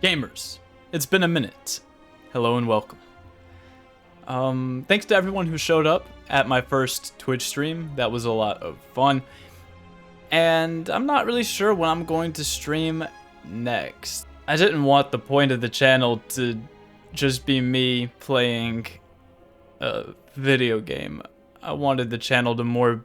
Gamers, it's been a minute. Hello and welcome. Thanks to everyone who showed up at my first Twitch stream. That was a lot of fun. And I'm not really sure when I'm going to stream next. I didn't want the point of the channel to just be me playing a video game. I wanted the channel to more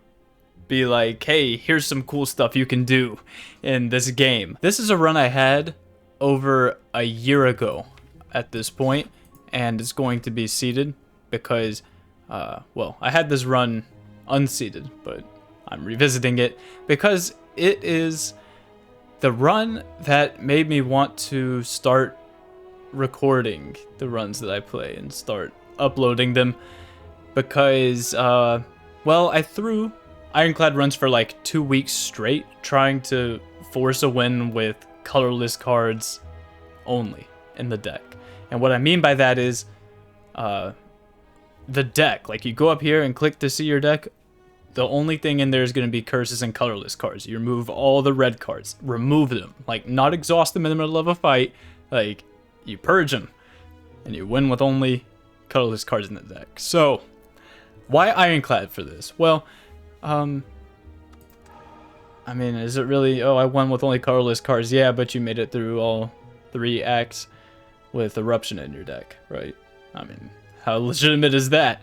be like, hey, here's some cool stuff you can do in this game. This is a run I had over a year ago at this point, and it's going to be seeded because, well, I had this run unseeded, but I'm revisiting it because it is the run that made me want to start recording the runs that I play and start uploading them because, well, I threw Ironclad runs for like 2 weeks straight trying to force a win with colorless cards only in the deck. And what I mean by that is the deck. Like, you go up here and click to see your deck. The only thing in there is going to be curses and colorless cards. You remove all the red cards. Remove them. Like, not exhaust them in the middle of a fight. Like, you purge them. And you win with only colorless cards in the deck. So, why Ironclad for this? Well, I mean, is it really, oh, I won with only colorless cards? Yeah, but you made it through all 3 acts with Eruption in your deck, right? I mean, how legitimate is that?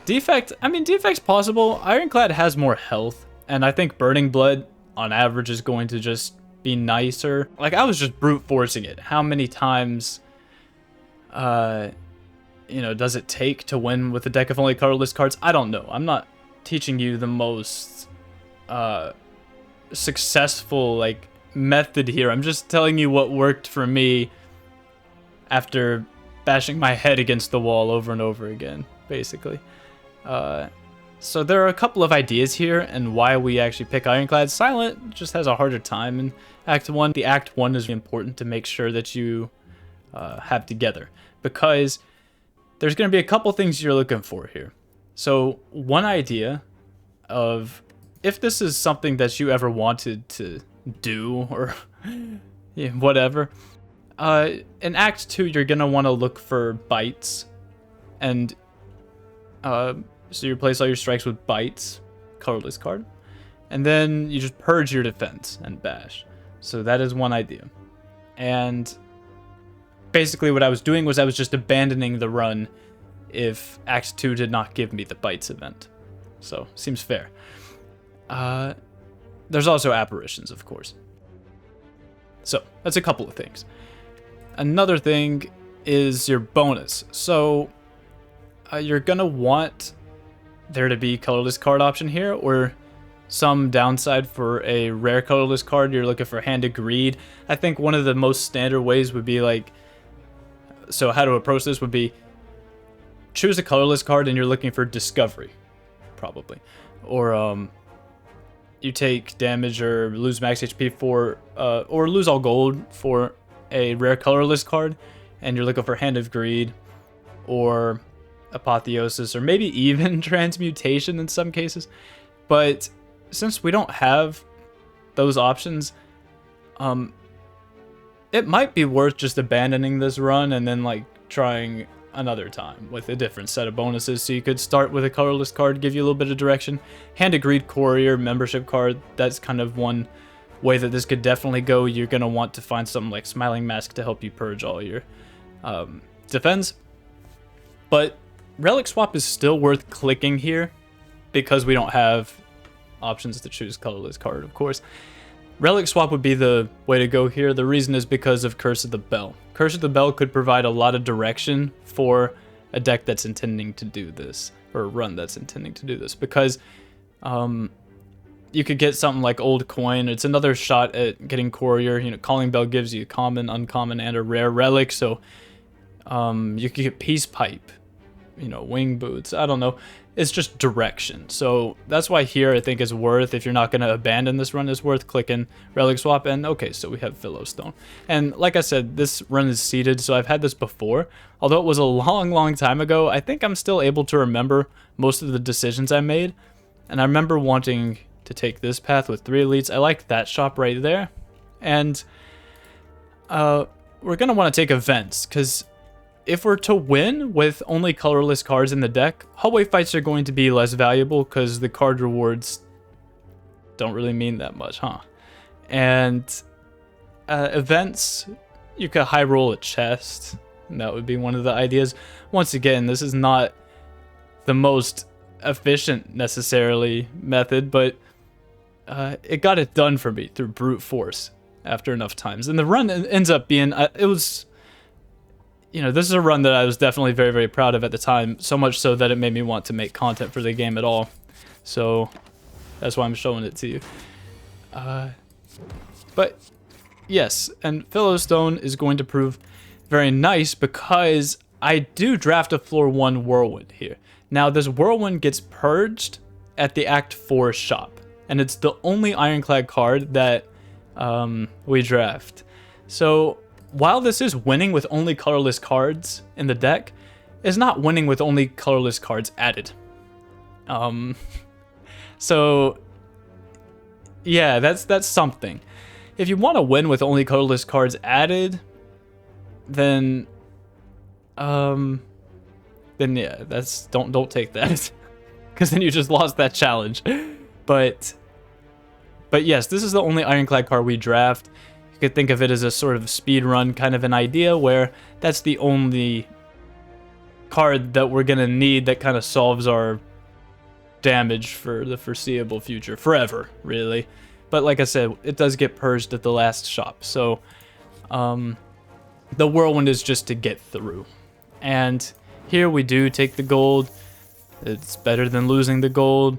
Defect, I mean, defect's possible. Ironclad has more health, and I think Burning Blood, on average, is going to just be nicer. Like, I was just brute forcing it. How many times, you know, does it take to win with a deck of only colorless cards? I don't know. I'm not teaching you the most, successful like method here. I'm just telling you what worked for me after bashing my head against the wall over and over again, basically. So there are a couple of ideas here and why we actually pick Ironclad. Silent just has a harder time in Act 1. The Act 1 is important to make sure that you have together, because there's going to be a couple things you're looking for here. So one idea of, if this is something that you ever wanted to do, or yeah, whatever, in Act 2, you're going to want to look for bites. And so you replace all your strikes with bites, colorless card. And then you just purge your defense and bash. So that is one idea. And basically what I was doing was I was just abandoning the run if Act 2 did not give me the bites event. So, seems fair. There's also apparitions, of course. So, that's a couple of things. Another thing is your bonus. So, you're gonna want there to be colorless card option here, or some downside for a rare colorless card. You're looking for Hand of Greed. I think one of the most standard ways would be like, so how to approach this would be, choose a colorless card and you're looking for Discovery, probably. Or, you take damage or lose max HP for, or lose all gold for a rare colorless card, and you're looking for Hand of Greed, or Apotheosis, or maybe even Transmutation in some cases. But since we don't have those options, it might be worth just abandoning this run and then like trying another time with a different set of bonuses. So you could start with a colorless card, give you a little bit of direction. Hand of Greed Courier membership card, that's kind of one way that this could definitely go. You're going to want to find something like Smiling Mask to help you purge all your defense. But Relic Swap is still worth clicking here because we don't have options to choose colorless card, of course. Relic Swap would be the way to go here. The reason is because of Curse of the Bell. Curse of the Bell could provide a lot of direction for a deck that's intending to do this, or a run that's intending to do this, because you could get something like Old Coin. It's another shot at getting Courier. You know, Calling Bell gives you common, uncommon, and a rare relic, so you could get Peace Pipe, you know, Wing Boots. I don't know. It's just direction. So that's why here I think is worth, if you're not going to abandon this run, is worth clicking Relic Swap. And okay, so we have Philostone. And like I said, this run is seeded, so I've had this before. Although it was a long time ago, I think I'm still able to remember most of the decisions I made. And I remember wanting to take this path with 3 elites. I like that shop right there. And we're going to want to take events, because if we're to win with only colorless cards in the deck, hallway fights are going to be less valuable because the card rewards don't really mean that much, huh? And events, you could high roll a chest, and that would be one of the ideas. Once again, this is not the most efficient necessarily method, but it got it done for me through brute force after enough times. And the run ends up being, it was, you know, this is a run that I was definitely very, very proud of at the time, so much so that it made me want to make content for the game at all. So that's why I'm showing it to you. But yes, and Fillowstone is going to prove very nice because I do draft a floor 1 Whirlwind here. Now this Whirlwind gets purged at the Act 4 shop, and it's the only Ironclad card that we draft. So while this is winning with only colorless cards in the deck, it's not winning with only colorless cards added. So yeah, that's something. If you want to win with only colorless cards added, then yeah, that's don't take that, because then you just lost that challenge. But yes, this is the only Ironclad card we draft. You could think of it as a sort of speed run kind of an idea, where that's the only card that we're gonna need that kind of solves our damage for the foreseeable future, forever, really. But like I said, it does get purged at the last shop, so the Whirlwind is just to get through. And here we do take the gold. It's better than losing the gold.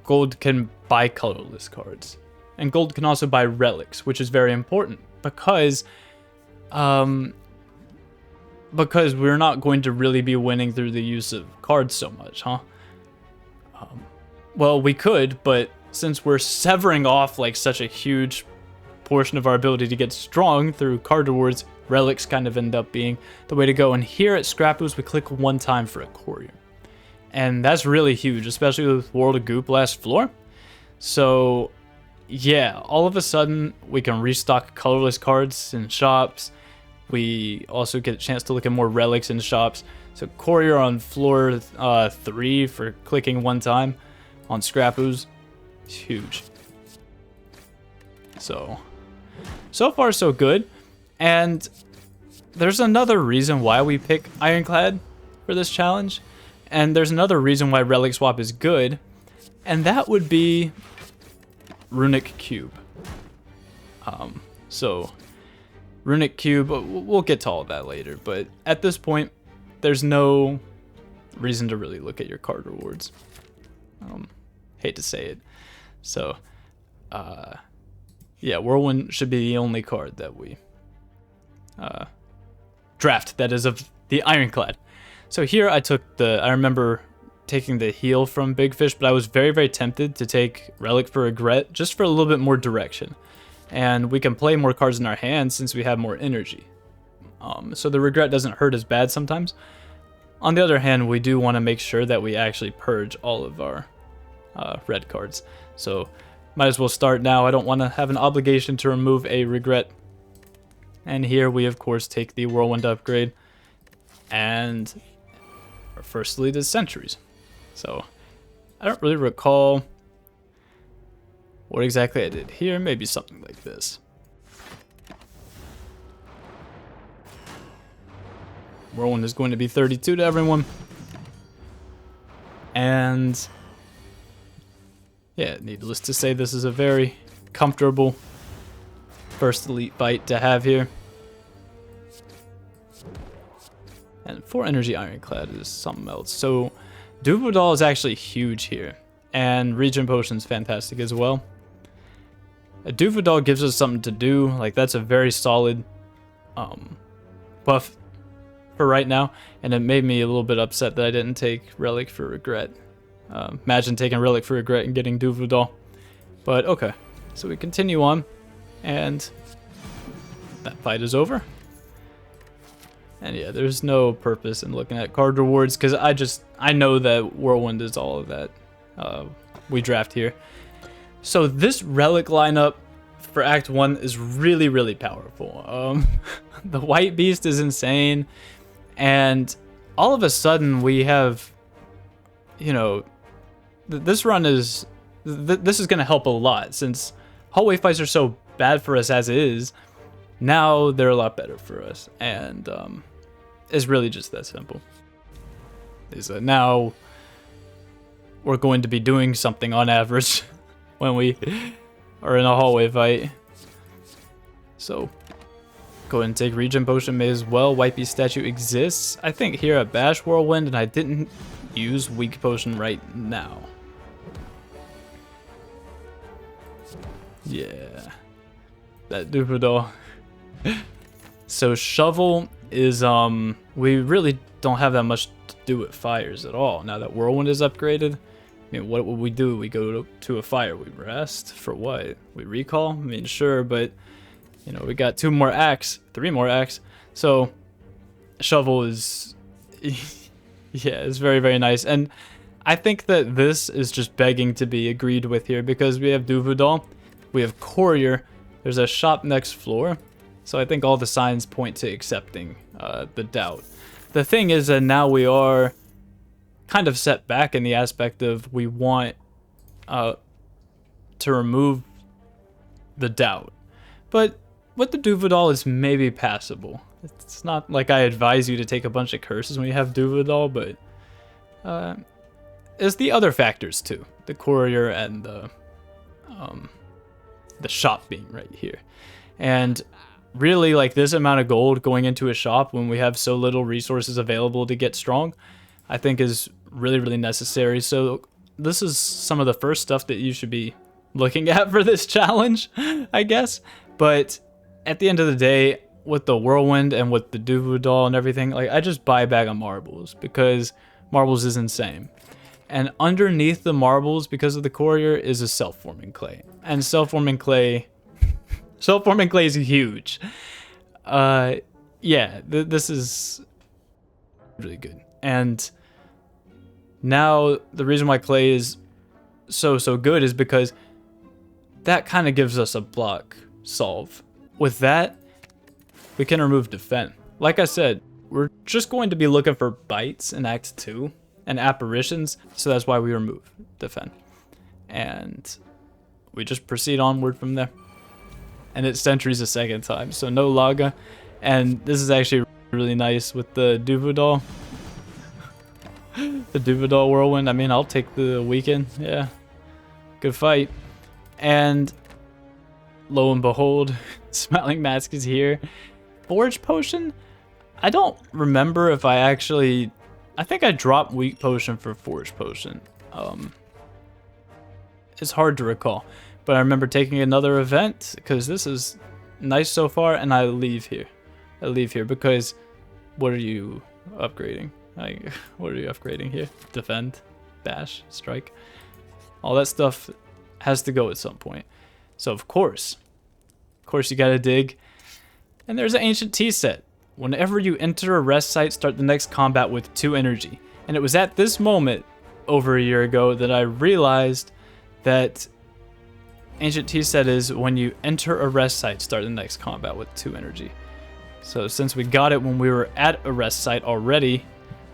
Gold can buy colorless cards, and gold can also buy relics, which is very important because we're not going to really be winning through the use of cards so much, huh? Well, we could, but since we're severing off like such a huge portion of our ability to get strong through card rewards, relics kind of end up being the way to go. And here at Scrapoo's, we click 1 time for a courier, and that's really huge, especially with World of Goop last floor. So yeah, all of a sudden we can restock colorless cards in shops. We also get a chance to look at more relics in shops. So courier on floor 3 for clicking 1 time on Scrapoo's, it's huge. So far so good. And there's another reason why we pick Ironclad for this challenge, and there's another reason why Relic Swap is good, and that would be Runic Cube. So Runic Cube, we'll get to all of that later, but at this point, there's no reason to really look at your card rewards. Hate to say it. So, yeah, Whirlwind should be the only card that we draft that is of the Ironclad. So here I remember taking the heal from Big Fish, but I was very, very tempted to take Relic for Regret just for a little bit more direction. And we can play more cards in our hands since we have more energy. So the Regret doesn't hurt as bad sometimes. On the other hand, we do want to make sure that we actually purge all of our red cards. So might as well start now. I don't want to have an obligation to remove a Regret. And here we, of course, take the Whirlwind upgrade. And our first lead is Centuries. So I don't really recall what exactly I did here. Maybe something like this. Whirlwind is going to be 32 to everyone. And yeah, needless to say, this is a very comfortable first elite fight to have here. And 4 energy Ironclad is something else. So Duvodal is actually huge here. And Regen Potion's fantastic as well. A Duvodal gives us something to do. Like, that's a very solid buff for right now. And it made me a little bit upset that I didn't take Relic for Regret. Imagine taking Relic for Regret and getting Duvodal. But okay, so we continue on. And that fight is over. And yeah, there's no purpose in looking at card rewards because I know that Whirlwind is all of that we draft here. So this Relic lineup for Act 1 is really, really powerful. The White Beast is insane, and all of a sudden we have, you know, this run is, this is going to help a lot, since hallway fights are so bad for us as is. Now they're a lot better for us, and it's really just that simple. Is that now we're going to be doing something on average when we are in a hallway fight. So go ahead and take regen potion, may as well. White Beast statue exists, I think, here at Bash Whirlwind, and I didn't use weak potion right now. Yeah, that Dupadol. So shovel is we really don't have that much to do with fires at all now that Whirlwind is upgraded. I mean, what would we do? We go to a fire, we rest for what? We recall? I mean, sure, but you know, we got 3 more acts, so shovel is yeah, it's very, very nice. And I think that this is just begging to be agreed with here, because we have Duvidal, we have Courier, there's a shop next floor, so I think all the signs point to accepting the doubt. The thing is that now we are kind of set back in the aspect of we want to remove the doubt. But with the Duvidal, is maybe passable. It's not like I advise you to take a bunch of curses when you have Duvidal, but it's the other factors too. The Courier and the shop being right here. And really, like, this amount of gold going into a shop when we have so little resources available to get strong, I think is really, really necessary. So this is some of the first stuff that you should be looking at for this challenge, I guess. But at the end of the day, with the Whirlwind and with the Duvidal and everything, like, I just buy a bag of marbles because marbles is insane. And underneath the marbles, because of the Courier, is a self-forming clay. And self-forming clay is huge. Yeah, this is really good. And now the reason why clay is so good is because that kind of gives us a block solve. With that, we can remove defend. Like I said, we're just going to be looking for bites in Act 2 and apparitions, so that's why we remove defend. And we just proceed onward from there. And it sentries a second time, so no Laga. And this is actually really nice with the Duvidal. The Duvidal Whirlwind. I mean, I'll take the weekend. Yeah, good fight. And lo and behold, Smiling Mask is here. Forge Potion? I don't remember if I actually... I think I dropped Weak Potion for Forge Potion. It's hard to recall. But I remember taking another event, because this is nice so far, and I leave here. I leave here because what are you upgrading? Like, what are you upgrading here? Defend, bash, strike. All that stuff has to go at some point. So of course you gotta dig. And there's an Ancient Tea set. Whenever you enter a rest site, start the next combat with 2 energy. And it was at this moment, over a year ago, that I realized that Ancient Tea set is when you enter a rest site, start the next combat with 2 energy. So since we got it when we were at a rest site already,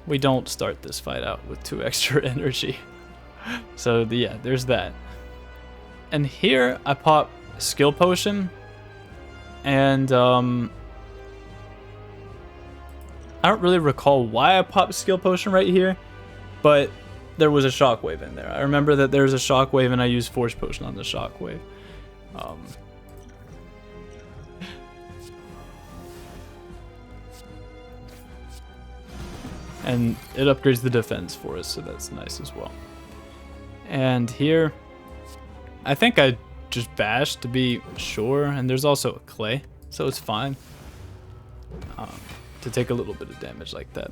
we don't start this fight out with 2 extra energy. So yeah, there's that. And here I pop Skill Potion, and I don't really recall why I popped Skill Potion right here, but there was a Shockwave in there. I remember that there's a Shockwave, and I used Force Potion on the Shockwave. And it upgrades the defense for us, so that's nice as well. And here, I think I just bashed to be sure, and there's also a clay, so it's fine to take a little bit of damage like that.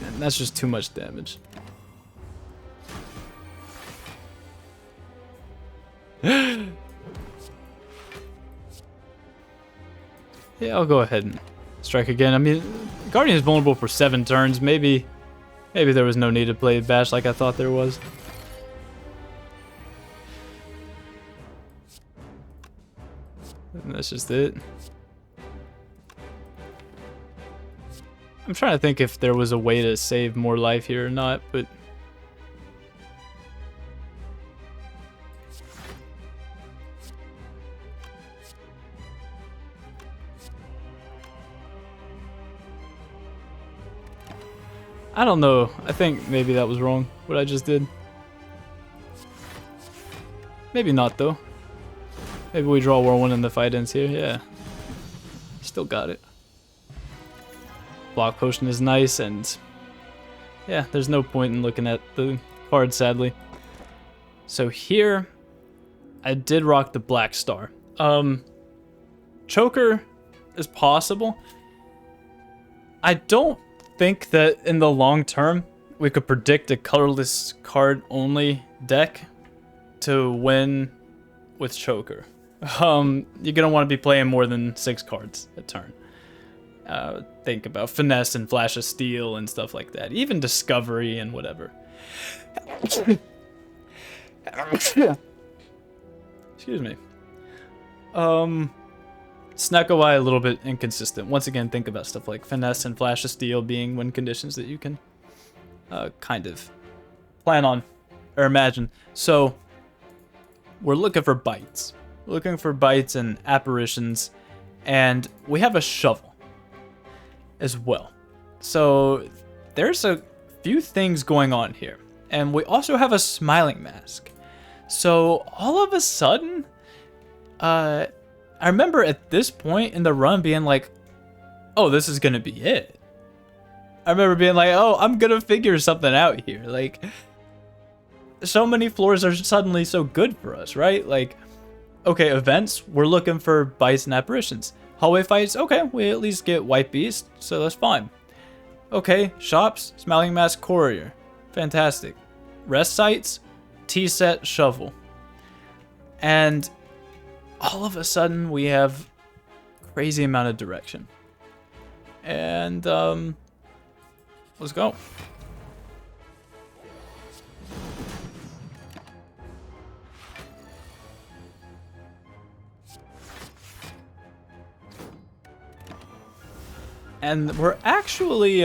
And that's just too much damage. Yeah, I'll go ahead and strike again. I mean, Guardian is vulnerable for 7 turns. Maybe there was no need to play bash like I thought there was. That's just it. I'm trying to think if there was a way to save more life here or not, but... I don't know. I think maybe that was wrong, what I just did. Maybe not, though. Maybe we draw War 1 and the fight ends here. Yeah. Still got it. Block Potion is nice, and... yeah, there's no point in looking at the card, sadly. So here, I did rock the Black Star. Choker is possible. I don't think that in the long term, we could predict a colorless card-only deck to win with Choker. You're gonna want to be playing more than 6 cards a turn. Think about Finesse and Flash of Steel and stuff like that. Even Discovery and whatever. Excuse me. Snackawai a little bit inconsistent. Once again, think about stuff like Finesse and Flash of Steel being win conditions that you can kind of plan on or imagine. So we're looking for bites. We're looking for bites and apparitions, and we have a shovel as well. So there's a few things going on here, and we also have a smiling mask. So all of a sudden, I remember at this point in the run being like, oh, this is gonna be it. I remember being like, oh, I'm gonna figure something out here. Like, so many floors are suddenly so good for us, right? Like, okay, events, we're looking for bites and apparitions. Hallway fights, okay, we at least get White Beast, so that's fine. Okay, shops, Smiling Mask, Courier. Fantastic. Rest sites, T-set, Shovel. And all of a sudden, we have crazy amount of direction. And, let's go. And we're actually,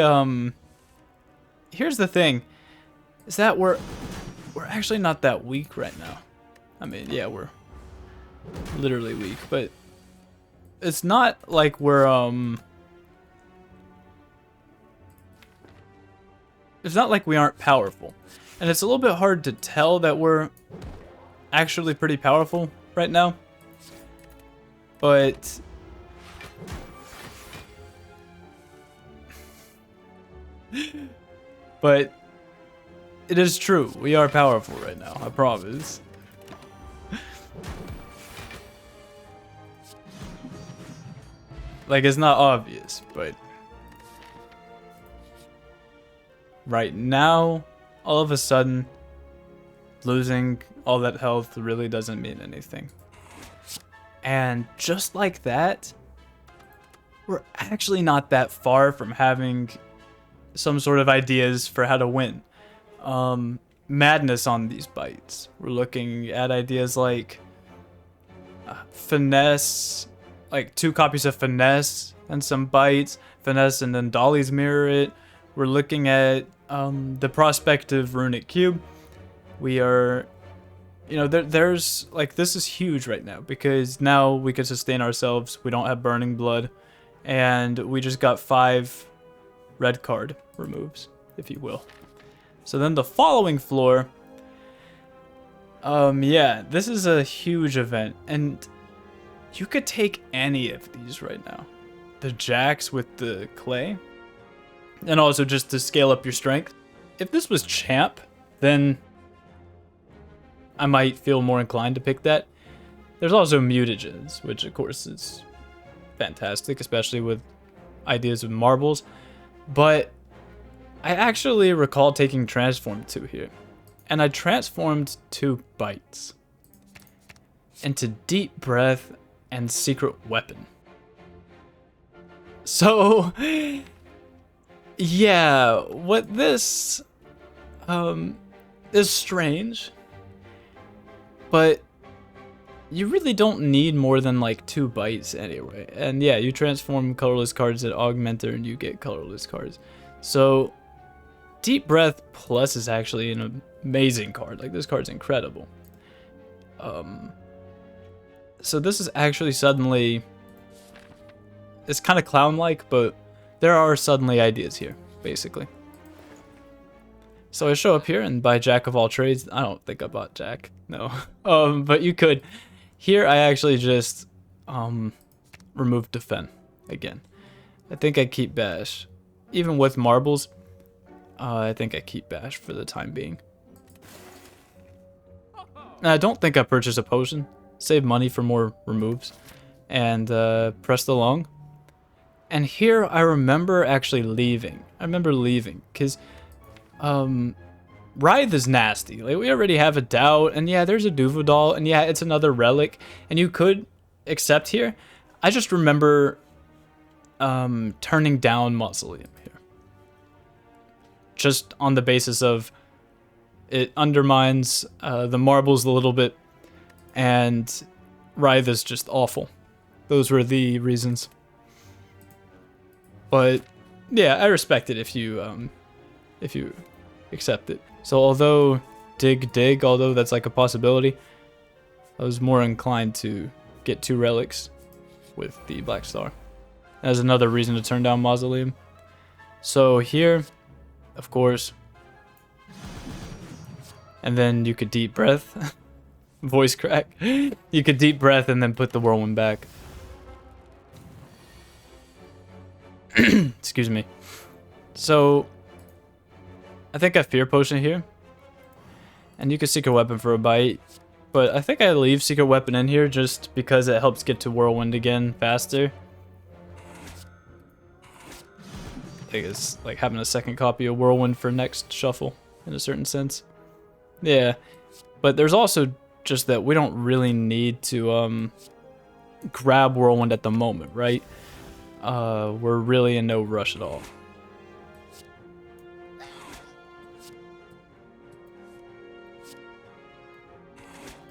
here's the thing, is that we're actually not that weak right now. I mean, yeah, we're literally weak, but it's not like we're, it's not like we aren't powerful. And it's a little bit hard to tell that we're actually pretty powerful right now. But it is true. We are powerful right now, I promise. Like, it's not obvious, but right now, all of a sudden, losing all that health really doesn't mean anything. And just like that, we're actually not that far from having some sort of ideas for how to win. Madness on these bites. We're looking at ideas like Finesse, like 2 copies of Finesse and some bites. Finesse and then Dolly's Mirror it. We're looking at the prospective Runic Cube. We are, you know, there's like, this is huge right now because now we can sustain ourselves. We don't have Burning Blood, and we just got 5 red card removes, if you will. So then the following floor, yeah, this is a huge event, and you could take any of these right now. The jacks with the clay, and also just to scale up your strength. If this was champ, then I might feel more inclined to pick that. There's also mutagens, which of course is fantastic, especially with ideas of marbles. But I actually recall taking Transform 2 here. And I transformed 2 bites into Deep Breath and Secret Weapon. So, yeah, what this is strange, but you really don't need more than like 2 bytes anyway. And yeah, you transform colorless cards at Augmenter and you get colorless cards. So Deep Breath Plus is actually an amazing card. Like, this card's incredible. So this is actually suddenly, it's kind of clown-like, but there are suddenly ideas here, basically. So I show up here and buy Jack of all trades. I don't think I bought Jack, no. But you could. Here I actually just remove Defend again. I think I keep Bash. Even with marbles, I think I keep Bash for the time being. I don't think I purchased a potion. Save money for more removes. And press the long. And here I remember actually leaving. I remember leaving because Writhe is nasty. Like, we already have a Doubt, and yeah, there's a Duvodal, and yeah, it's another relic, and you could accept here. I just remember turning down Mausoleum here. Just on the basis of it undermines the marbles a little bit, and Writhe is just awful. Those were the reasons. But yeah, I respect it if you accept it. So although although that's like a possibility, I was more inclined to get 2 relics with the Black Star. As another reason to turn down Mausoleum. So here, of course, and then you could Deep Breath. Voice crack. You could Deep Breath and then put the Whirlwind back. Excuse me. So I think I Fear Potion here. And you can Secret Weapon for a bite. But I think I leave Secret Weapon in here just because it helps get to Whirlwind again faster. I think it's like having a second copy of Whirlwind for next shuffle, in a certain sense. Yeah. But there's also just that we don't really need to grab Whirlwind at the moment, right? We're really in no rush at all.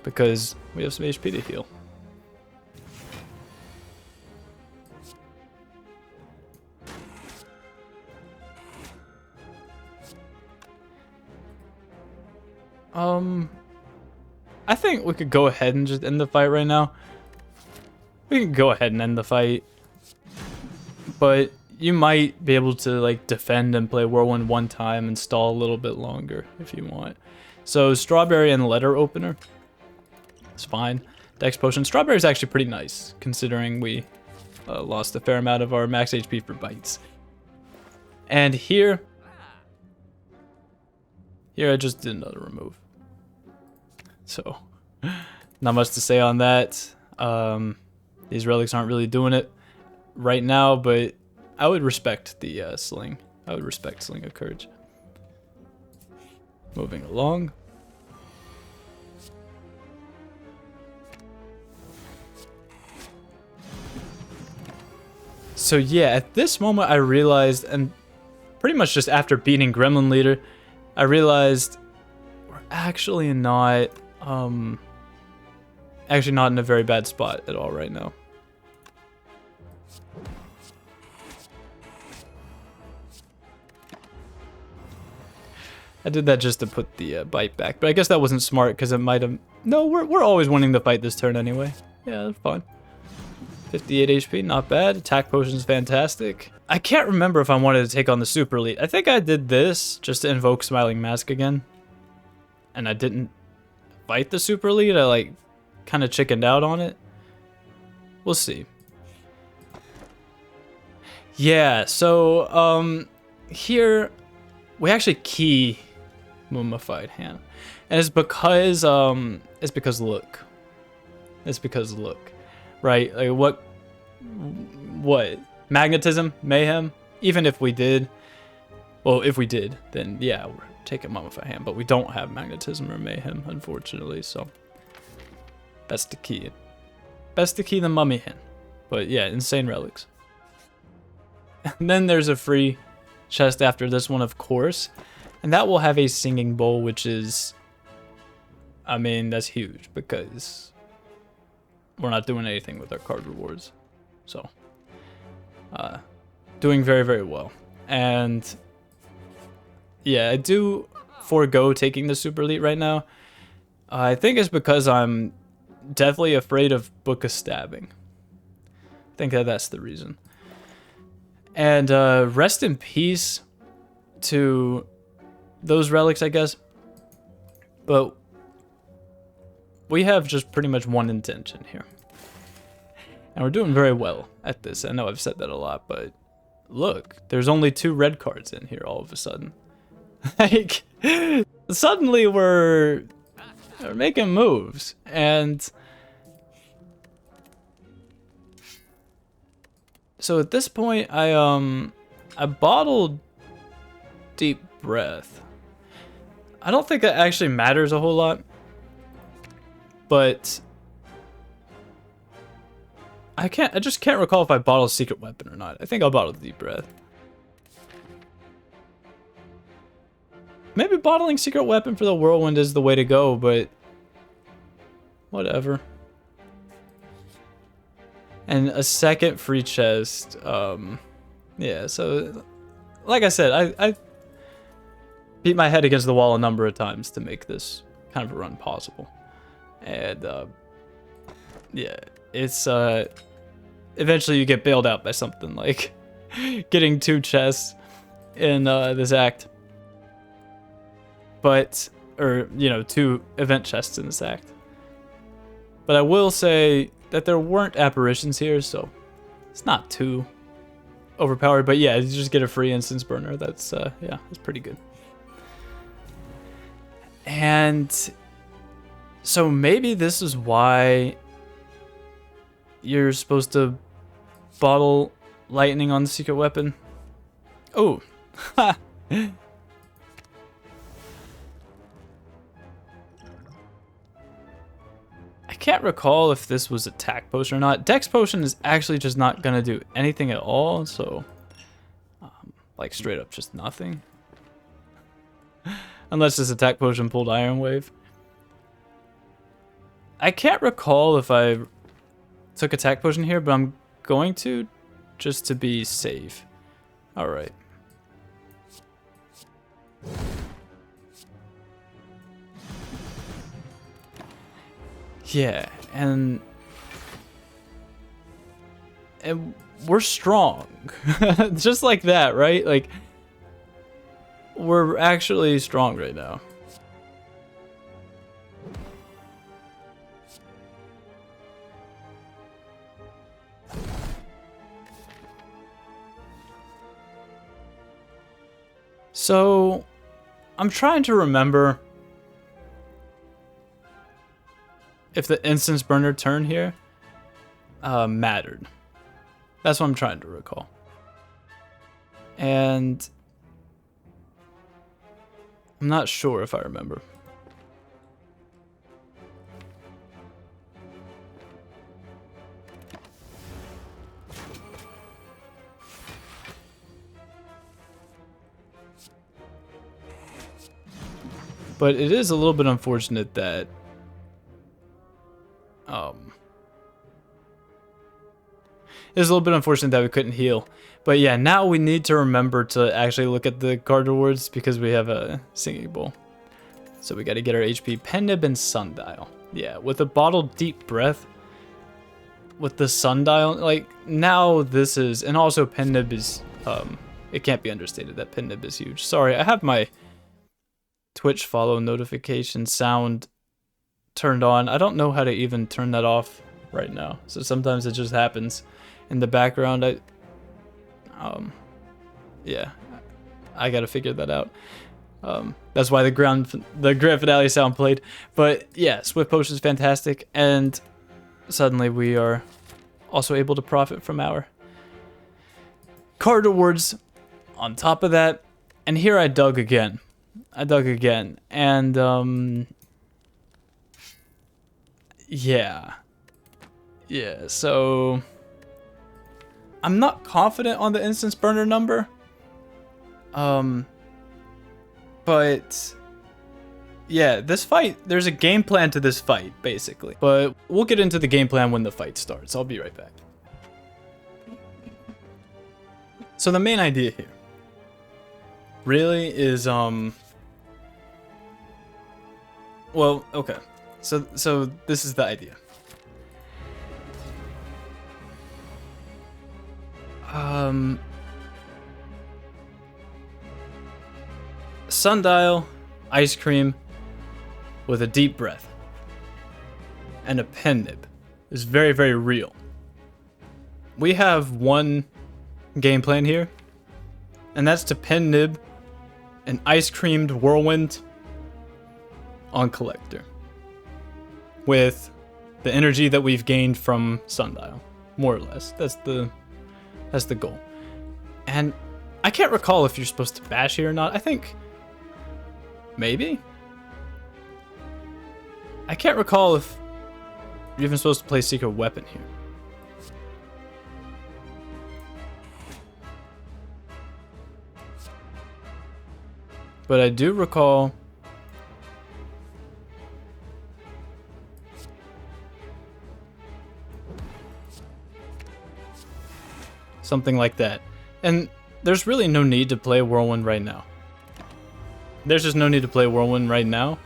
Because we have some HP to heal. I think we could go ahead and just end the fight right now. We can go ahead and end the fight. But you might be able to like defend and play Whirlwind one time and stall a little bit longer if you want. So Strawberry and Letter Opener. It's fine. Dex Potion. Strawberry is actually pretty nice, considering we lost a fair amount of our max HP for bites. And here I just did another remove. So, not much to say on that. These relics aren't really doing it right now, but I would respect the Sling. I would respect Sling of Courage. Moving along. So yeah, at this moment I realized, and pretty much just after beating Gremlin Leader, I realized we're actually not in a very bad spot at all right now. I did that just to put the bite back, but I guess that wasn't smart because it might have... No, we're always winning the fight this turn anyway. Yeah, that's fine. 58 HP, not bad. Attack Potion's fantastic. I can't remember if I wanted to take on the Super Elite. I think I did this just to invoke Smiling Mask again. And I didn't fight the Super Elite. I like kind of chickened out on it. We'll see. Yeah, so here we actually key Mummified Hand. And it's because look. It's because look. Right? Like what? Magnetism? Mayhem? Even if we did, well, if we did, then yeah, we're taking Mummified Hand, but we don't have Magnetism or Mayhem, unfortunately, so best to key it. Best to key the Mummy Hand. But yeah, insane relics. And then there's a free chest after this one, of course, and that will have a Singing Bowl, which is, I mean, that's huge because we're not doing anything with our card rewards. So, doing very, very well. And yeah, I do forego taking the Super Elite right now. I think it's because I'm deathly afraid of Book of Stabbing. I think that's the reason. And rest in peace to those relics, I guess. But we have just pretty much one intention here. And we're doing very well at this. I know I've said that a lot, but look, there's only 2 red cards in here all of a sudden. Like, suddenly we're making moves. And so at this point, I bottled Deep Breath. I don't think that actually matters a whole lot, but I just can't recall if I bottled Secret Weapon or not. I think I'll bottle Deep Breath. Maybe bottling Secret Weapon for the Whirlwind is the way to go, but whatever. And a second free chest. Yeah, so like I said, I beat my head against the wall a number of times to make this kind of a run possible. And yeah, it's eventually you get bailed out by something like getting 2 chests in this act. But, or, you know, 2 event chests in this act. But I will say that there weren't apparitions here, so it's not too overpowered. But yeah, you just get a free instance burner. That's, yeah, that's pretty good. And so maybe this is why you're supposed to bottle lightning on the secret weapon. Oh, ha! I can't recall if this was attack potion or not. Dex potion is actually just not gonna do anything at all, so like straight up just nothing. Unless this attack potion pulled Iron Wave. I can't recall if I took attack potion here, but I'm going to just to be safe. All right. Yeah, and we're strong. Just like that, right? Like, we're actually strong right now. So, I'm trying to remember if the instance burner turn here mattered. That's what I'm trying to recall. And I'm not sure if I remember. But it is a little bit unfortunate that it's a little bit unfortunate that we couldn't heal. But yeah, now we need to remember to actually look at the card rewards because we have a singing bowl. So we got to get our HP. Pennib and Sundial. Yeah, with a bottled Deep Breath, with the Sundial, like now this is, and also Pennib is, it can't be understated that Pennib is huge. Sorry, I have my Twitch follow notification sound turned on. I don't know how to even turn that off right now. So sometimes it just happens in the background. Yeah, I gotta figure that out. That's why the grand finale sound played. But yeah, Swift Potion is fantastic, and suddenly we are also able to profit from our card rewards on top of that. And here I dug again. And yeah, so I'm not confident on the instance burner number, but yeah, this fight, there's a game plan to this fight, basically. But we'll get into the game plan when the fight starts. I'll be right back. So the main idea here really is, well, okay. So this is the idea. Sundial, ice cream with a deep breath and a pen nib is very, very real. We have one game plan here, and that's to pen nib an ice creamed whirlwind on collector with the energy that we've gained from Sundial, more or less. That's the goal. And I can't recall if you're supposed to bash here or not. I think maybe. I can't recall if you're even supposed to play secret weapon here. But I do recall something like that. And there's really no need to play Whirlwind right now. There's just no need to play Whirlwind right now.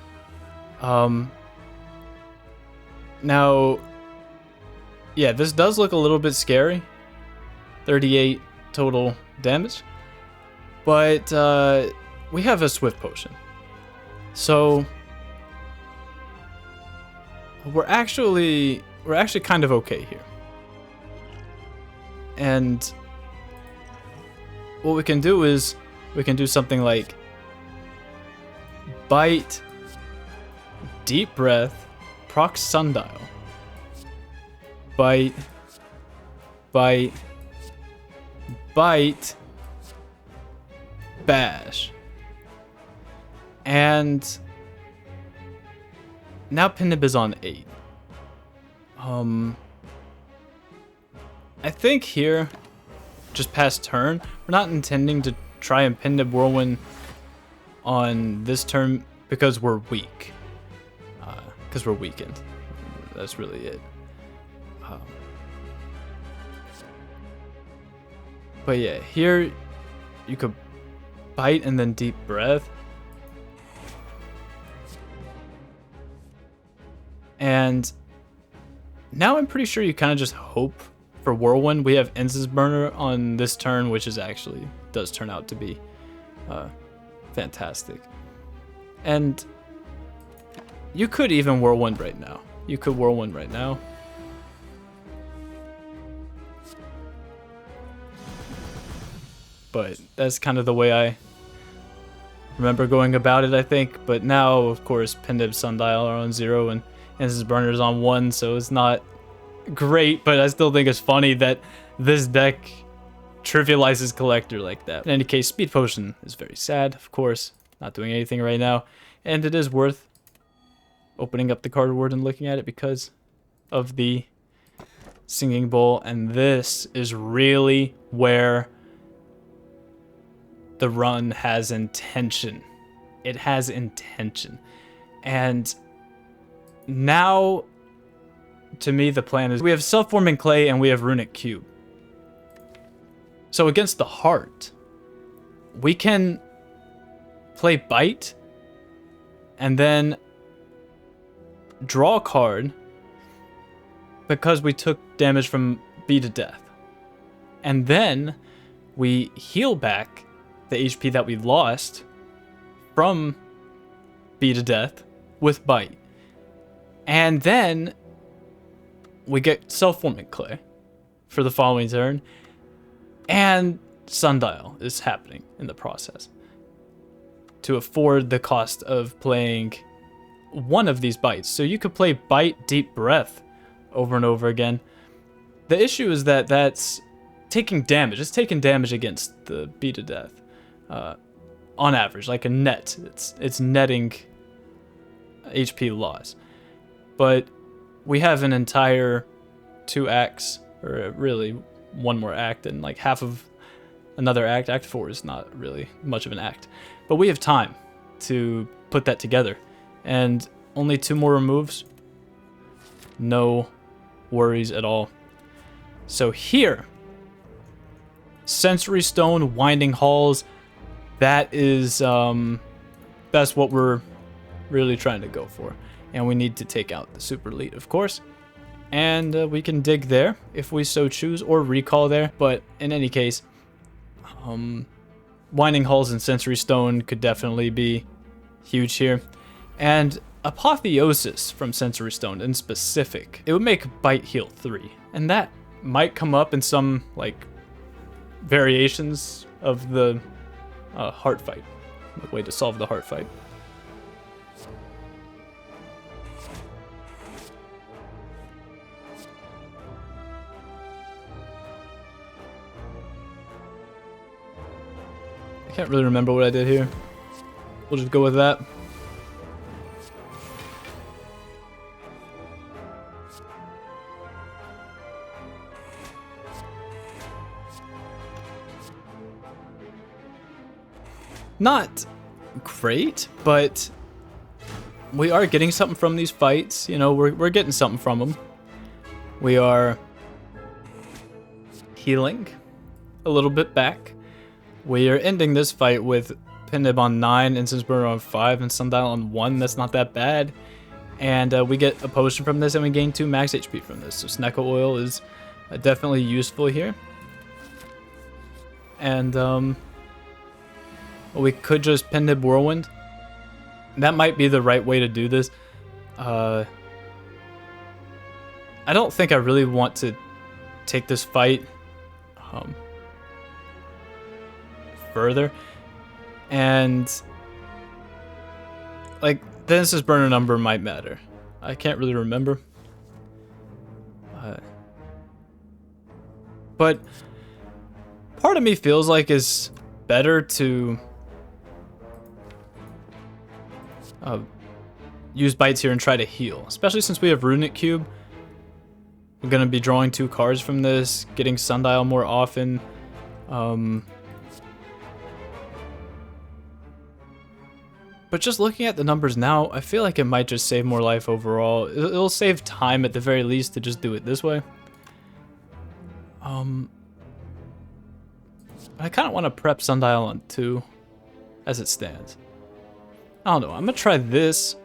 Now, yeah, this does look a little bit scary. 38 total damage. But we have a Swift Potion. So we're actually kind of okay here. And what we can do is we can do something like bite, deep breath, proc Sundial, bite, bite, bite, bash. And now Pinnib is on 8. I think here, just past turn, we're not intending to try and Pinnib Whirlwind on this turn because we're weak. Because we're weakened. That's really it. But yeah, here you could bite and then deep breath. And now I'm pretty sure you kind of just hope for Whirlwind. We have Incense Burner on this turn, which is actually does turn out to be fantastic. And you could even Whirlwind right now. You could Whirlwind right now. But that's kind of the way I remember going about it, I think. But now, of course, Pinnib, Sundial are on 0 and Incense Burner is on 1, so it's not great, but I still think it's funny that this deck trivializes Collector like that. In any case, Speed Potion is very sad, of course. Not doing anything right now. And it is worth opening up the card board and looking at it because of the Singing Bowl. And this is really where the run has intention. It has intention. And now, to me, the plan is we have Self-Forming Clay and we have Runic Cube. So against the Heart, we can play Bite and then draw a card because we took damage from Beat to Death. And then we heal back the HP that we lost from Beat to Death with Bite. And then we get Self-Forming Clay for the following turn. And Sundial is happening in the process to afford the cost of playing one of these bites. So you could play Bite, Deep Breath over and over again. The issue is that that's taking damage. It's taking damage against the Beat to Death. On average, like a net. It's netting HP loss. But we have an entire 2 acts, or really one more act, and like half of another act. Act 4 is not really much of an act. But we have time to put that together. And only 2 more removes. No worries at all. So here, Sensory Stone, Winding Halls, that is, that's what we're really trying to go for. And we need to take out the Super Elite, of course. And we can dig there if we so choose, or recall there. But in any case, Winding Halls and Sensory Stone could definitely be huge here. And Apotheosis from Sensory Stone in specific, it would make Bite Heal 3. And that might come up in some, like, variations of the heart fight. The way to solve the heart fight. I can't really remember what I did here. We'll just go with that. Not great, but we are getting something from these fights. You know, we're getting something from them. We are healing a little bit back. We are ending this fight with Pendib on 9, Incense Burner on 5, and Sundial on 1. That's not that bad. And we get a potion from this, and we gain 2 max HP from this. So Snecko Oil is definitely useful here. And we could just Pendib Whirlwind. That might be the right way to do this. I don't think I really want to take this fight further. And like, the Incense Burner number might matter. I can't really remember. But part of me feels like it's better to use bites here and try to heal, especially since we have Runic Cube. We're going to be drawing 2 cards from this, getting Sundial more often. But just looking at the numbers now, I feel like it might just save more life overall. It'll save time at the very least to just do it this way. I kind of want to prep Sundial on 2 as it stands. I don't know, I'm going to try this.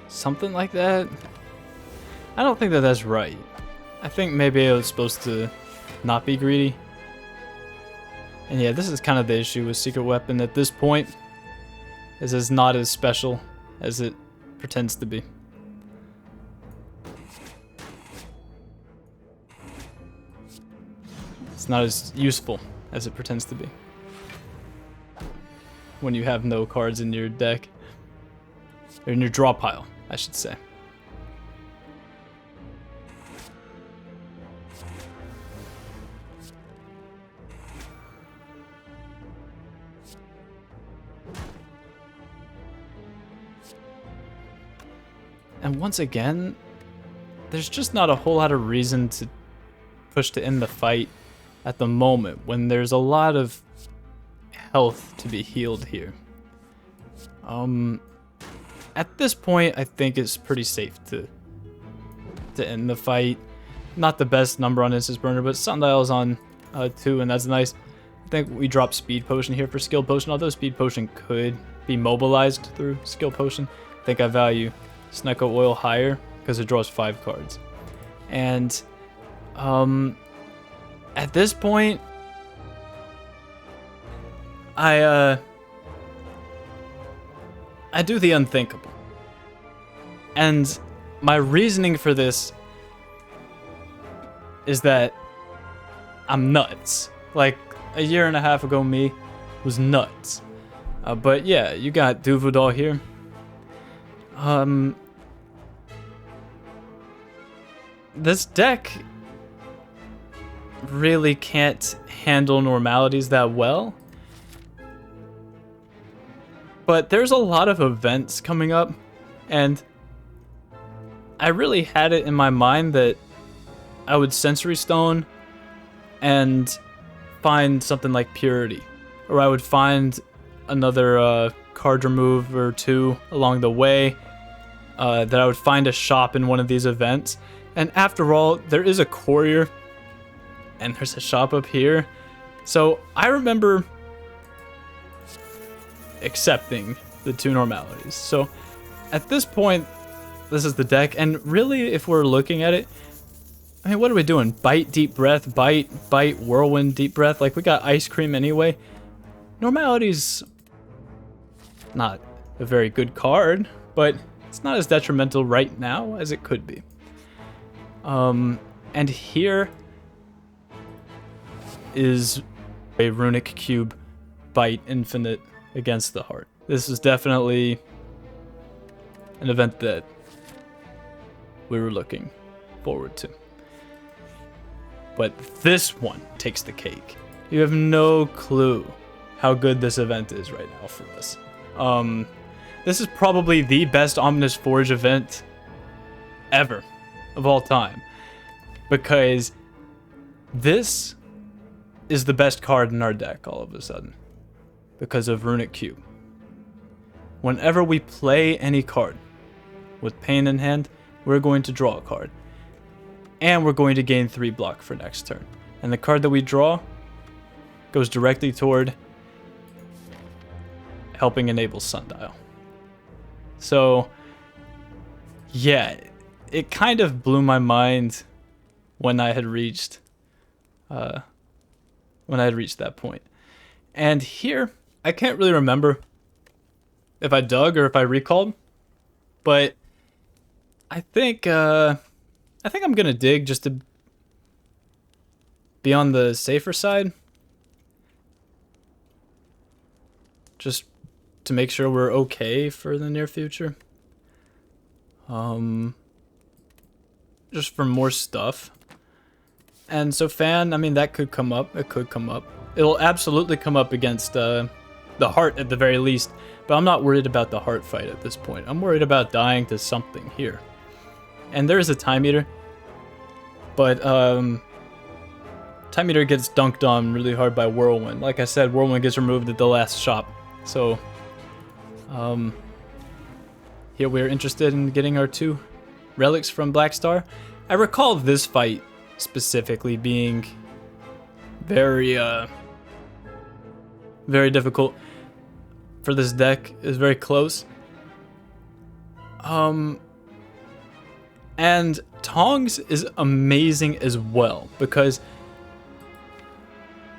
Something like that. I don't think that that's right. I think maybe I was supposed to not be greedy. And yeah, this is kind of the issue with Secret Weapon at this point, is it's not as special as it pretends to be. It's not as useful as it pretends to be when you have no cards in your deck, or in your draw pile, I should say. And once again, there's just not a whole lot of reason to push to end the fight at the moment when there's a lot of health to be healed here. At this point, I think it's pretty safe to end the fight. Not the best number on Incense Burner, but Sundial's on 2, and that's nice. I think we drop Speed Potion here for Skill Potion, although Speed Potion could be mobilized through Skill Potion. I think I value Snecko Oil higher because it draws 5 cards. And at this point, I do the unthinkable. And my reasoning for this is that I'm nuts. Like, a year and a half ago, me was nuts. But yeah, you got Duvudal here. This deck really can't handle normalities that well. But there's a lot of events coming up, and I really had it in my mind that I would Sensory Stone and find something like Purity, or I would find another card remove or two along the way, that I would find a shop in one of these events. And after all, there is a courier, and there's a shop up here. So I remember accepting the two normalities. So at this point, this is the deck, and really, if we're looking at it, I mean, what are we doing? Bite, Deep Breath, Bite, Whirlwind, Deep Breath. Like, we got Ice Cream anyway. Normality's not a very good card, but it's not as detrimental right now as it could be. And here is a Runic Cube Bite Infinite against the Heart. This is definitely an event that we were looking forward to. But this one takes the cake. You have no clue how good this event is right now for us. This is probably the best Ominous Forge event ever of all time, because this is the best card in our deck all of a sudden because of Runic Cube. Whenever we play any card with Pain in hand, we're going to draw a card, and we're going to gain 3 block for next turn. And the card that we draw goes directly toward helping enable Sundial. So, yeah, it kind of blew my mind when I had reached that point. And here, I can't really remember if I dug or if I recalled, but I think I'm gonna dig just to be on the safer side, just to make sure we're okay for the near future. Just for more stuff. And so Fan, I mean, that could come up. It could come up. It'll absolutely come up against the Heart at the very least. But I'm not worried about the Heart fight at this point. I'm worried about dying to something here. And there is a Time Eater. But Time Eater gets dunked on really hard by Whirlwind. Like I said, Whirlwind gets removed at the last shop. So here we're interested in getting our 2 relics from Black Star. I recall this fight specifically being very difficult for this deck. It was very close. And Tongs is amazing as well, because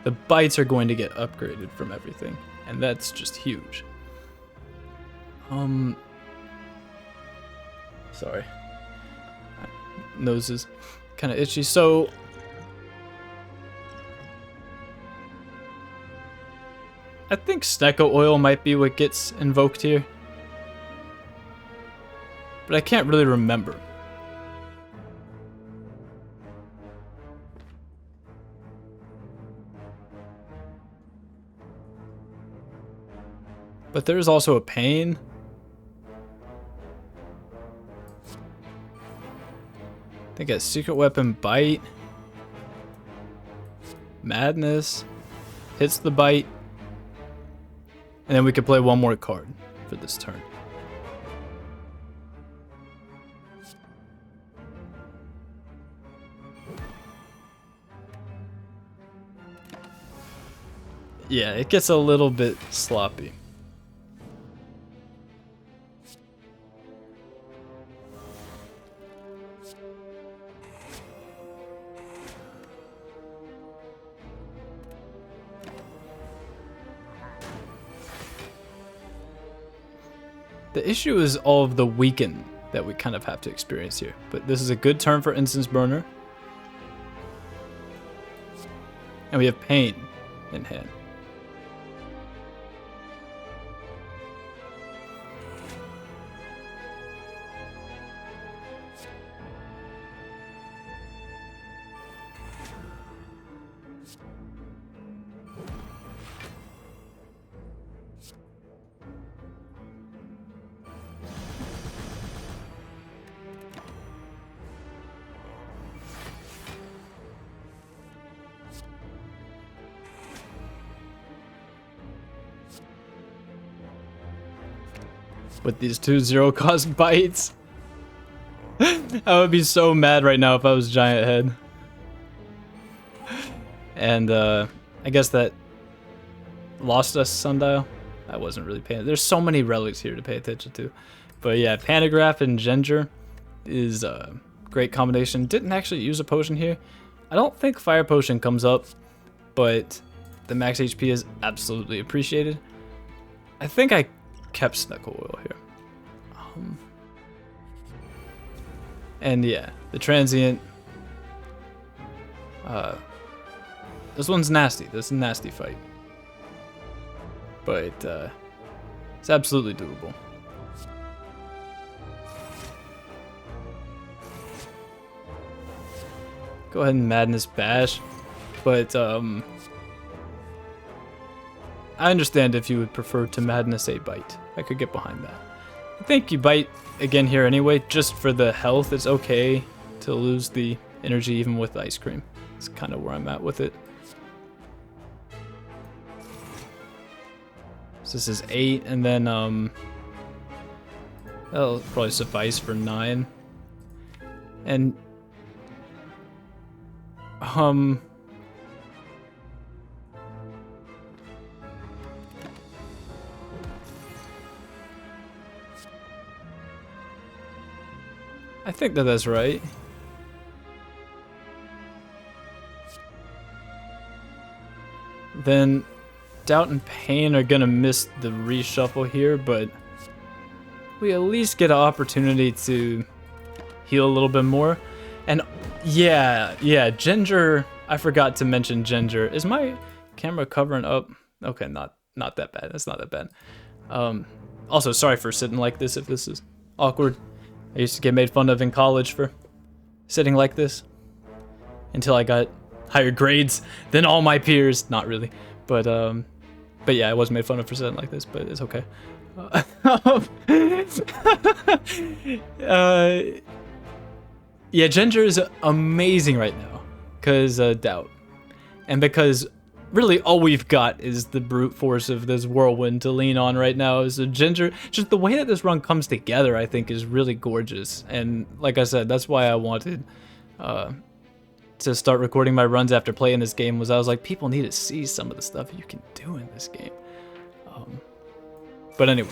the bites are going to get upgraded from everything, and that's just huge. Sorry. Nose is kind of itchy. So I think Snecko Oil might be what gets invoked here, but I can't really remember. But there's also a Pain. I think a Secret Weapon Bite. Madness. Hits the Bite. And then we could play one more card for this turn. Yeah, it gets a little bit sloppy. The issue is all of the weaken that we kind of have to experience here. But this is a good turn for Instance Burner. And we have Pain in hand. with these 2 0-cost bites. I would be so mad right now if I was Giant Head. And I guess that lost us Sundial. I wasn't really paying. There's so many relics here to pay attention to. But yeah, Pantograph and Ginger is a great combination. Didn't actually use a potion here. I don't think Fire Potion comes up, but the max HP is absolutely appreciated. I think I kept Sneckle Oil here. And yeah, the Transient. This one's nasty. This is a nasty fight. But it's absolutely doable. Go ahead and Madness Bash. But I understand if you would prefer to Madness a Bite. I could get behind that. I think you bite again here anyway, just for the health. It's okay to lose the energy even with Ice Cream. That's kind of where I'm at with it. So this is 8, and then that'll probably suffice for 9. And I think that that's right. Then Doubt and Pain are gonna miss the reshuffle here, but we at least get an opportunity to heal a little bit more. And yeah, Ginger, I forgot to mention Ginger. Is my camera covering up? Okay, not that bad. That's not that bad. Also, sorry for sitting like this if this is awkward. I used to get made fun of in college for sitting like this until I got higher grades than all my peers. Not really, but yeah, I was made fun of for sitting like this, but it's okay. Yeah, Ginger is amazing right now because Doubt, and because really all we've got is the brute force of this Whirlwind to lean on right now. So Ginger, just the way that this run comes together, I think is really gorgeous. And like I said, that's why I wanted to start recording my runs after playing this game. Was I was like, people need to see some of the stuff you can do in this game. But anyway.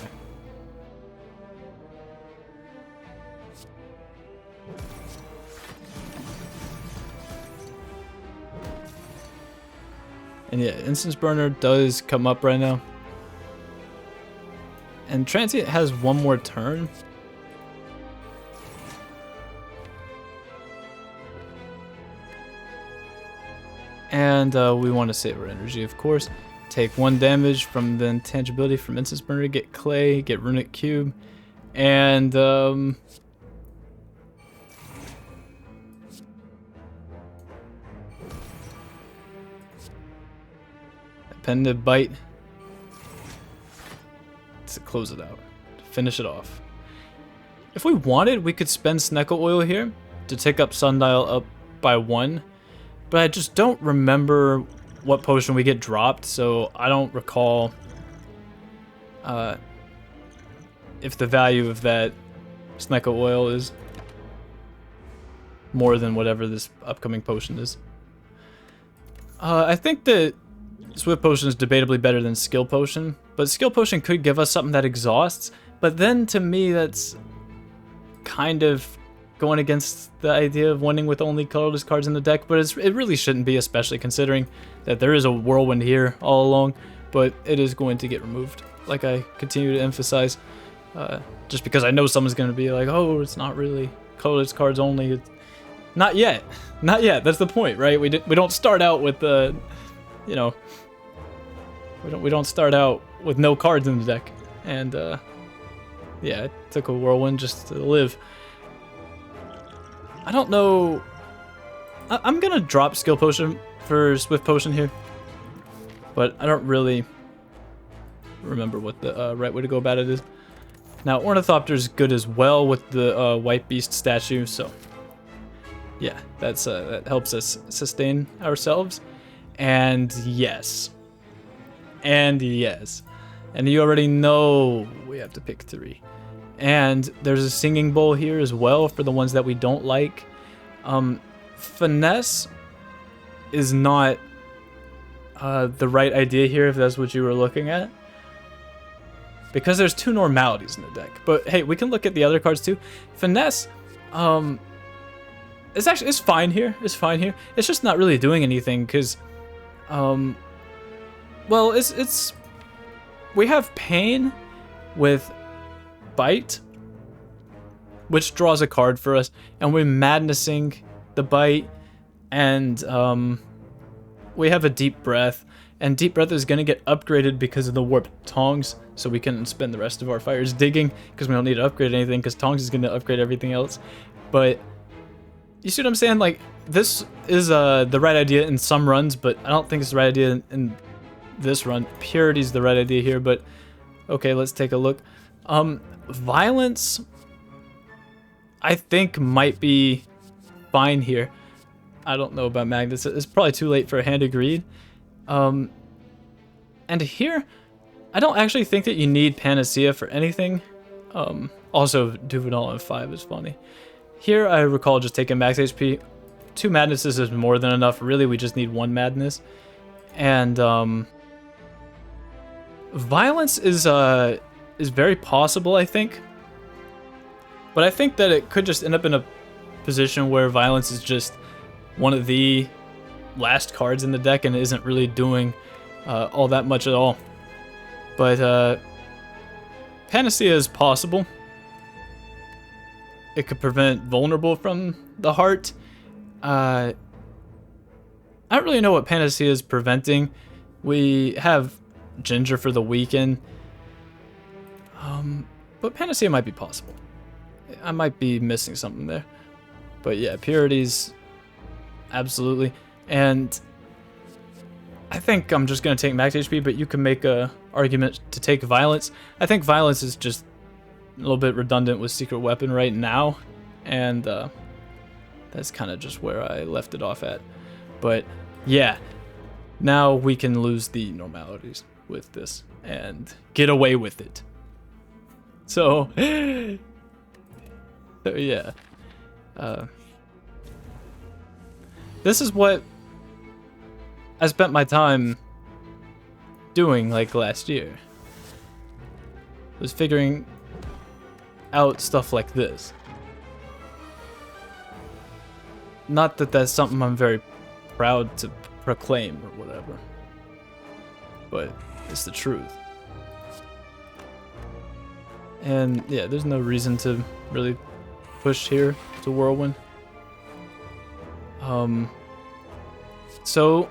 And yeah, Instance Burner does come up right now. And Transient has one more turn. And we want to save our energy, of course. Take 1 damage from the intangibility from Instance Burner, get Clay, get Runic Cube, and Appended Bite to close it out, to finish it off. If we wanted, we could spend Sneckle Oil here to take up Sundial up by 1, but I just don't remember what potion we get dropped, so I don't recall if the value of that Sneckle Oil is more than whatever this upcoming potion is. I think that Swift Potion is debatably better than Skill Potion, but Skill Potion could give us something that exhausts, but then to me that's kind of going against the idea of winning with only colorless cards in the deck, but it really shouldn't be, especially considering that there is a Whirlwind here all along, but it is going to get removed, like I continue to emphasize, just because I know someone's going to be like, oh, it's not really colorless cards only. It's not yet, that's the point, right? We don't start out with you know, we don't start out with no cards in the deck, and yeah, it took a Whirlwind just to live. I don't know. I'm gonna drop Skill Potion for Swift Potion here, but I don't really remember what the right way to go about it is. Now, Ornithopter is good as well with the White Beast statue, so yeah, that helps us sustain ourselves. And yes, And you already know we have to pick 3. And there's a singing bowl here as well for the ones that we don't like. Finesse is not the right idea here if that's what you were looking at. Because there's 2 normalities in the deck. But hey, we can look at the other cards too. Finesse, it's fine here. It's fine here. It's just not really doing anything because, well, we have Pain with Bite, which draws a card for us, and we're madnessing the Bite, and we have a Deep Breath, and Deep Breath is going to get upgraded because of the Warped Tongs, so we can spend the rest of our fires digging, because we don't need to upgrade anything, because Tongs is going to upgrade everything else. But you see what I'm saying? Like, this is the right idea in some runs, but I don't think it's the right idea in this run. Purity's the right idea here, but okay, let's take a look. Violence, I think, might be fine here. I don't know about Magnus. It's probably too late for a Hand of Greed. And here, I don't actually think that you need Panacea for anything. Also, Juvenile on 5 is funny. Here, I recall just taking max HP. 2 Madnesses is more than enough. Really, we just need 1 Madness. And Violence is very possible, I think. But I think that it could just end up in a position where Violence is just one of the last cards in the deck and isn't really doing all that much at all. But Panacea is possible. It could prevent Vulnerable from the Heart. I don't really know what Panacea is preventing. We have Ginger for the Weaken. But Panacea might be possible. I might be missing something there. But yeah, Purity's absolutely. And I think I'm just going to take max HP, but you can make a argument to take Violence. I think Violence is just a little bit redundant with Secret Weapon right now. And that's kind of just where I left it off at. But yeah, now we can lose the normalities with this and get away with it. So yeah. This is what I spent my time doing like last year. Was figuring out stuff like this. Not that that's something I'm very proud to proclaim or whatever. But it's the truth. And yeah, there's no reason to really push here to Whirlwind. So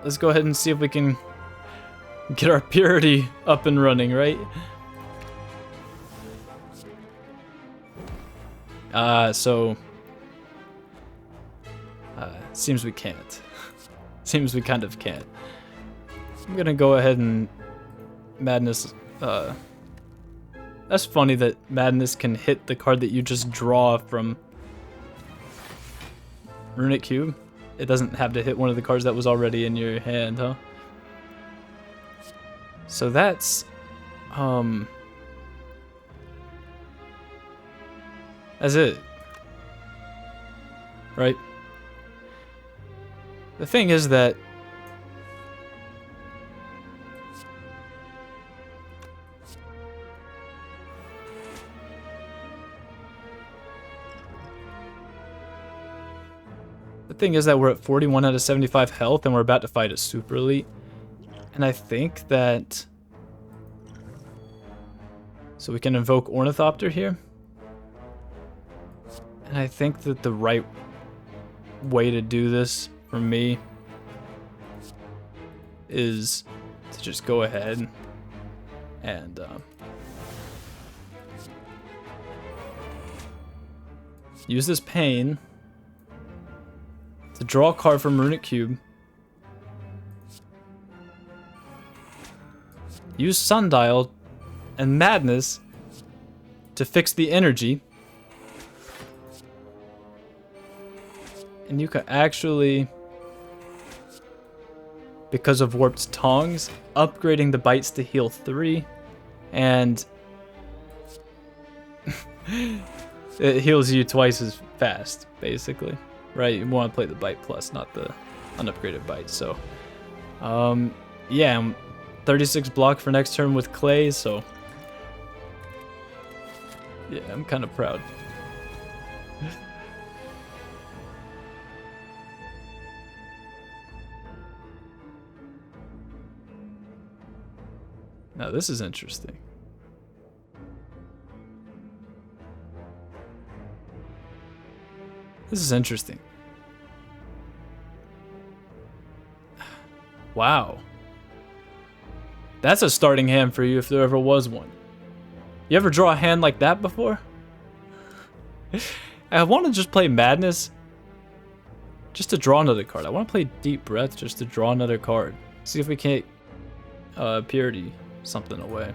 let's go ahead and see if we can get our Purity up and running, right? Seems we can't. Seems we kind of can't. I'm gonna go ahead and Madness. That's funny that Madness can hit the card that you just draw from Runic Cube. It doesn't have to hit one of the cards that was already in your hand, huh? So that's it. Right? The thing is that we're at 41 out of 75 health and we're about to fight a super elite. And I think that so we can invoke Ornithopter here. And I think that the right way to do this for me is to just go ahead and use this Pain to draw a card from Runic Cube. Use Sundial and Madness to fix the energy. And you can actually because of Warped Tongs, upgrading the bites to heal 3, and it heals you twice as fast, basically. Right? You want to play the bite plus, not the unupgraded bite. So, yeah, I'm 36 block for next turn with Clay, so yeah, I'm kind of proud. Now this is interesting. This is interesting. Wow. That's a starting hand for you if there ever was one. You ever draw a hand like that before? I want to just play Madness just to draw another card. I want to play Deep Breath just to draw another card. See if we can't Purity something away.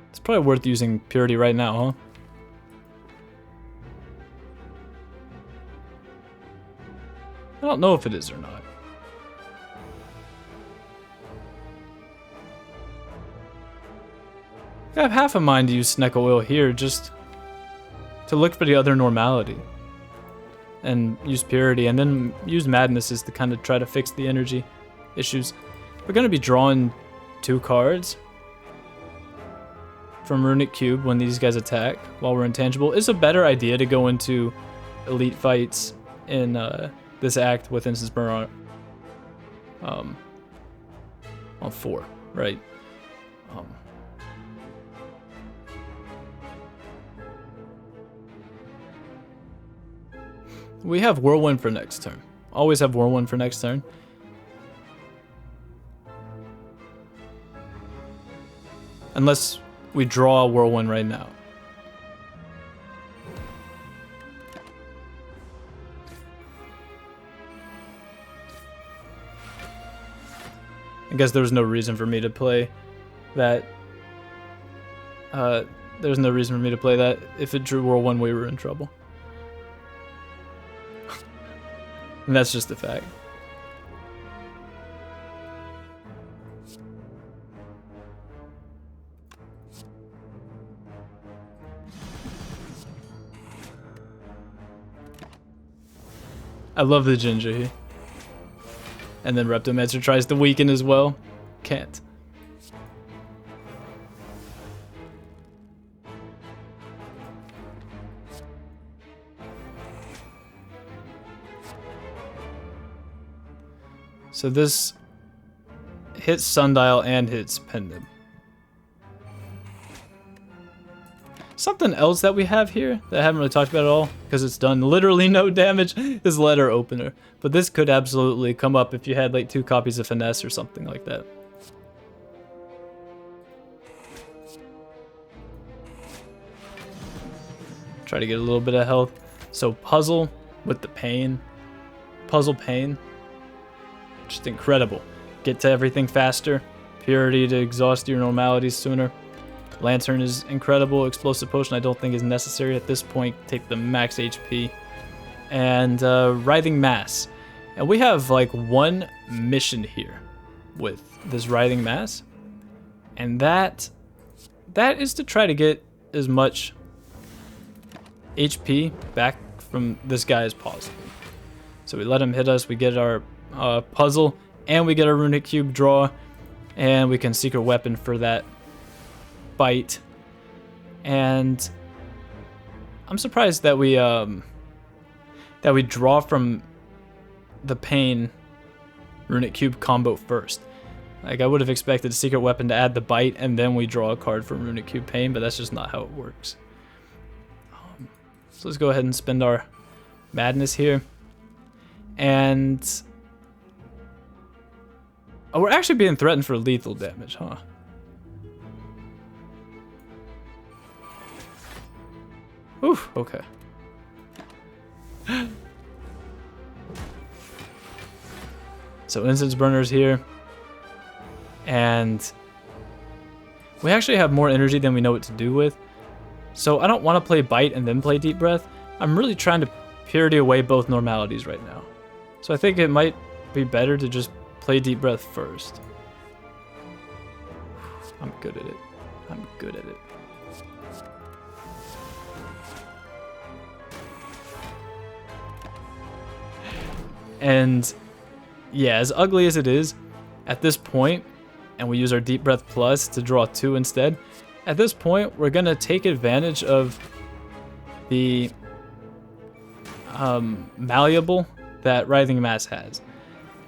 It's probably worth using Purity right now, huh? I don't know if it is or not. I have half a mind to use Snecko Oil here just to look for the other normality. And use Purity, and then use Madnesses to kind of try to fix the energy issues. We're going to be drawing 2 cards from Runic Cube when these guys attack while we're intangible. It's a better idea to go into elite fights in this act with Instance Burn on 4, right? We have Whirlwind for next turn. Always have Whirlwind for next turn. Unless we draw a Whirlwind right now. I guess there was no reason for me to play that. There's no reason for me to play that. If it drew Whirlwind, we were in trouble. And that's just a fact. I love the Ginger here. And then Reptomancer tries to weaken as well. Can't. So this hits Sundial and hits Pendant. Something else that we have here that I haven't really talked about at all, because it's done literally no damage, is Letter Opener. But this could absolutely come up if you had like 2 copies of Finesse or something like that. Try to get a little bit of health. So Puzzle with the Pain. Puzzle Pain. Just incredible. Get to everything faster. Purity to exhaust your normalities sooner. Lantern is incredible. Explosive Potion I don't think is necessary at this point. Take the max HP. And Writhing Mass. And we have like 1 mission here with this Writhing Mass. And that is to try to get as much HP back from this guy as possible. So we let him hit us. We get our puzzle. And we get a Runic Cube draw. And we can Secret Weapon for that bite. And I'm surprised that we draw from the Pain Runic Cube combo first. Like I would have expected a Secret Weapon to add the bite and then we draw a card from Runic Cube Pain, but that's just not how it works. So let's go ahead and spend our Madness here. And oh, we're actually being threatened for lethal damage, huh? Oof, okay. So incense burners here. And we actually have more energy than we know what to do with. So I don't want to play bite and then play deep breath. I'm really trying to purity away both normalities right now. So I think it might be better to just play deep breath first. I'm good at it. I'm good at it. And yeah, as ugly as it is, at this point, and we use our Deep Breath Plus to draw 2 instead, at this point, we're going to take advantage of the malleable that Writhing Mass has.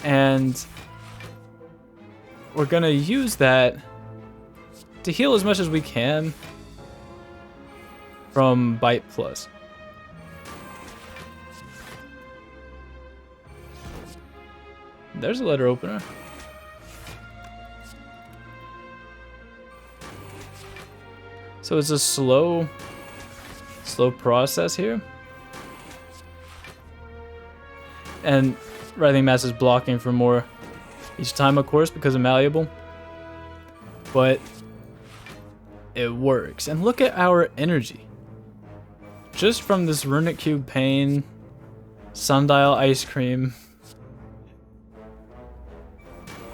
And we're going to use that to heal as much as we can from Bite Plus. There's a letter opener. So it's a slow process here. And Writhing Mass is blocking for more each time, of course, because of malleable. But it works. And look at our energy. Just from this Runic Cube Pain, Sundial Ice Cream,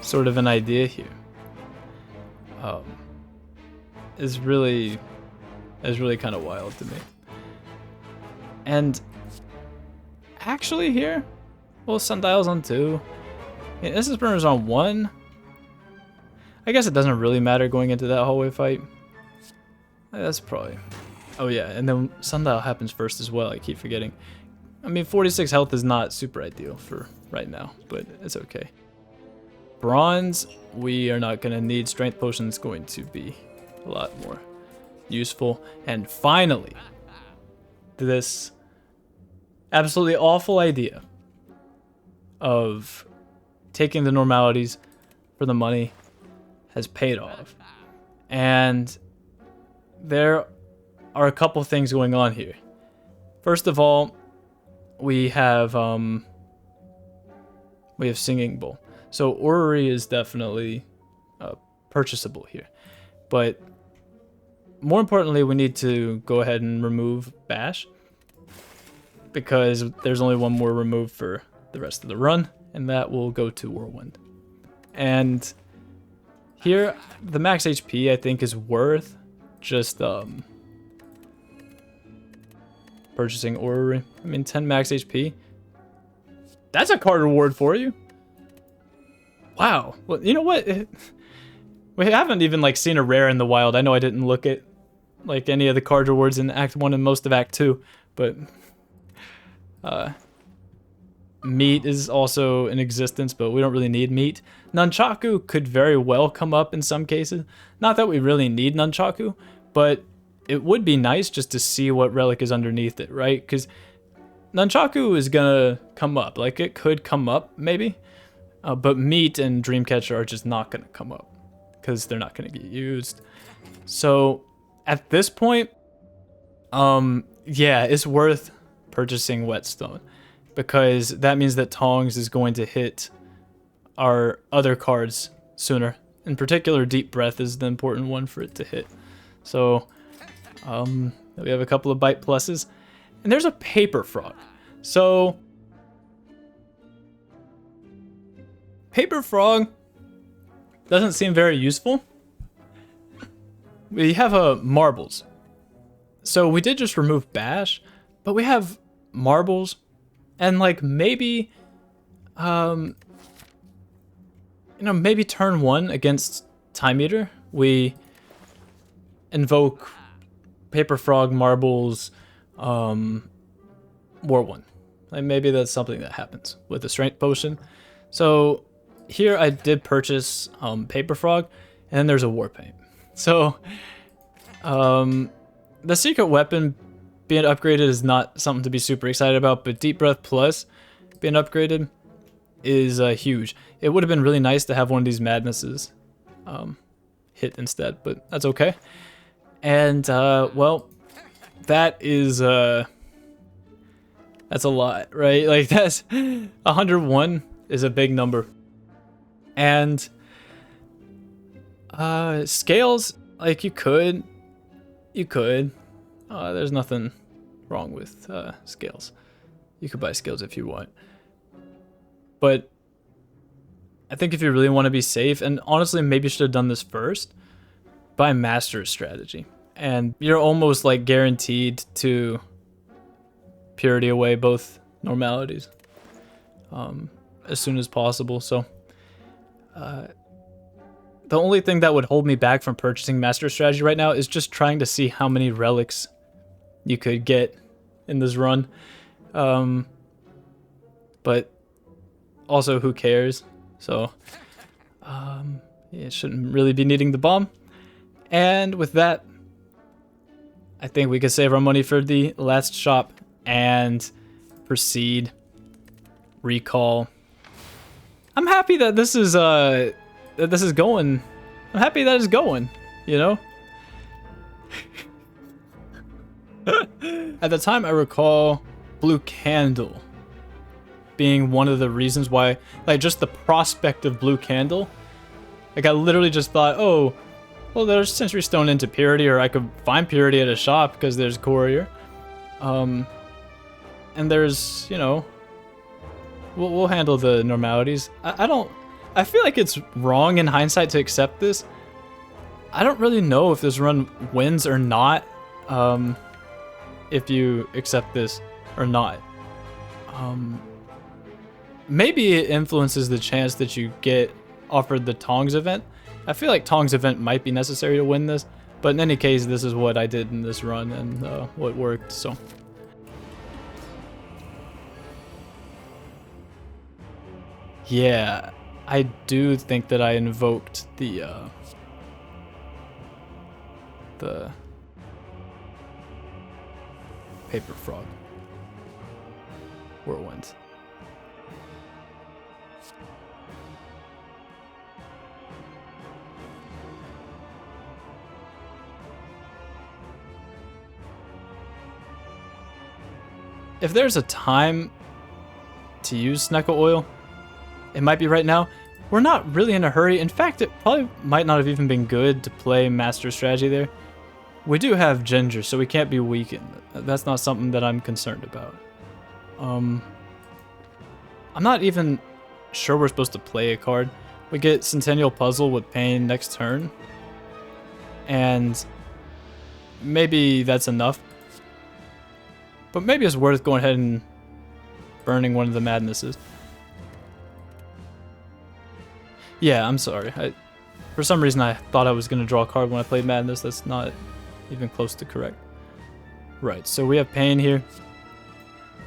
sort of an idea here. Is really kind of wild to me. And actually here, well, Sundial's on 2. Yeah, Essence Burner's on 1. I guess it doesn't really matter going into that hallway fight. That's probably... Oh yeah, and then Sundial happens first as well, I keep forgetting. I mean, 46 health is not super ideal for right now, but it's okay. Bronze, we are not going to need. Strength Potion is going to be a lot more useful. And finally, this absolutely awful idea of taking the normalities for the money has paid off. And there are a couple things going on here. First of all, we have Singing Bowl. So Orrery is definitely purchasable here. But more importantly, we need to go ahead and remove Bash, because there's only one more remove for the rest of the run, and that will go to Whirlwind. And here, the max HP I think is worth just purchasing Orrery. I mean, 10 max HP. That's a card reward for you. Wow. Well, you know what? We haven't even like seen a rare in the wild. I know I didn't look at like any of the card rewards in Act 1 and most of Act 2, but meat is also in existence, but we don't really need meat. Nunchaku could very well come up in some cases. Not that we really need Nunchaku, but it would be nice just to see what relic is underneath it, right? Because Nunchaku is gonna come up. Like, it could come up, maybe. But meat and Dreamcatcher are just not gonna come up, because they're not gonna get used. So, at this point, yeah, it's worth purchasing Whetstone, because that means that Tongs is going to hit our other cards sooner. In particular, Deep Breath is the important one for it to hit. So, we have a couple of Bite Pluses. And there's a Paper Frog. So, Paper Frog doesn't seem very useful. We have Marbles. So we did just remove Bash, but we have Marbles, and like maybe, maybe turn 1 against Time Eater, we invoke Paper Frog, Marbles, War 1. Like maybe that's something that happens with the Strength Potion. So here I did purchase Paper Frog, and then there's a War Paint. So the secret weapon being upgraded is not something to be super excited about, but Deep Breath Plus being upgraded is huge. It would have been really nice to have one of these Madnesses hit instead, but that's okay. And well, that is that's a lot, right? Like, that's 101 is a big number. And scales, like you could. There's nothing wrong with scales. You could buy scales if you want. But I think if you really want to be safe, and honestly, maybe you should have done this first, buy master strategy. And you're almost like guaranteed to purity away both normalities as soon as possible. So the only thing that would hold me back from purchasing master strategy right now is just trying to see how many relics you could get in this run. But also, who cares? So it shouldn't really be needing the bomb. And with that, I think we could save our money for the last shop and proceed. Recall. I'm happy that this is going. I'm happy that it's going, you know? At the time, I recall Blue Candle being one of the reasons why, like, just the prospect of Blue Candle. Like, I literally just thought, oh, well, there's Century Stone into Purity, or I could find Purity at a shop because there's Courier. And there's, you know, we'll handle the normalities. I feel like it's wrong in hindsight to accept this. I don't really know if this run wins or not, if you accept this or not. Maybe it influences the chance that you get offered the Tongs event. I feel like Tongs event might be necessary to win this, but in any case, this is what I did in this run and what worked, so. Yeah, I do think that I invoked the Paper Frog Whirlwind. If there's a time to use Snecko Oil, it might be right now. We're not really in a hurry. In fact, it probably might not have even been good to play Master Strategy there. We do have Ginger, so we can't be weakened. That's not something that I'm concerned about. I'm not even sure we're supposed to play a card. We get Centennial Puzzle with Pain next turn. And maybe that's enough. But maybe it's worth going ahead and burning one of the Madnesses. Yeah, I'm sorry. For some reason, I thought I was going to draw a card when I played Madness. That's not even close to correct. Right, so we have Pain here.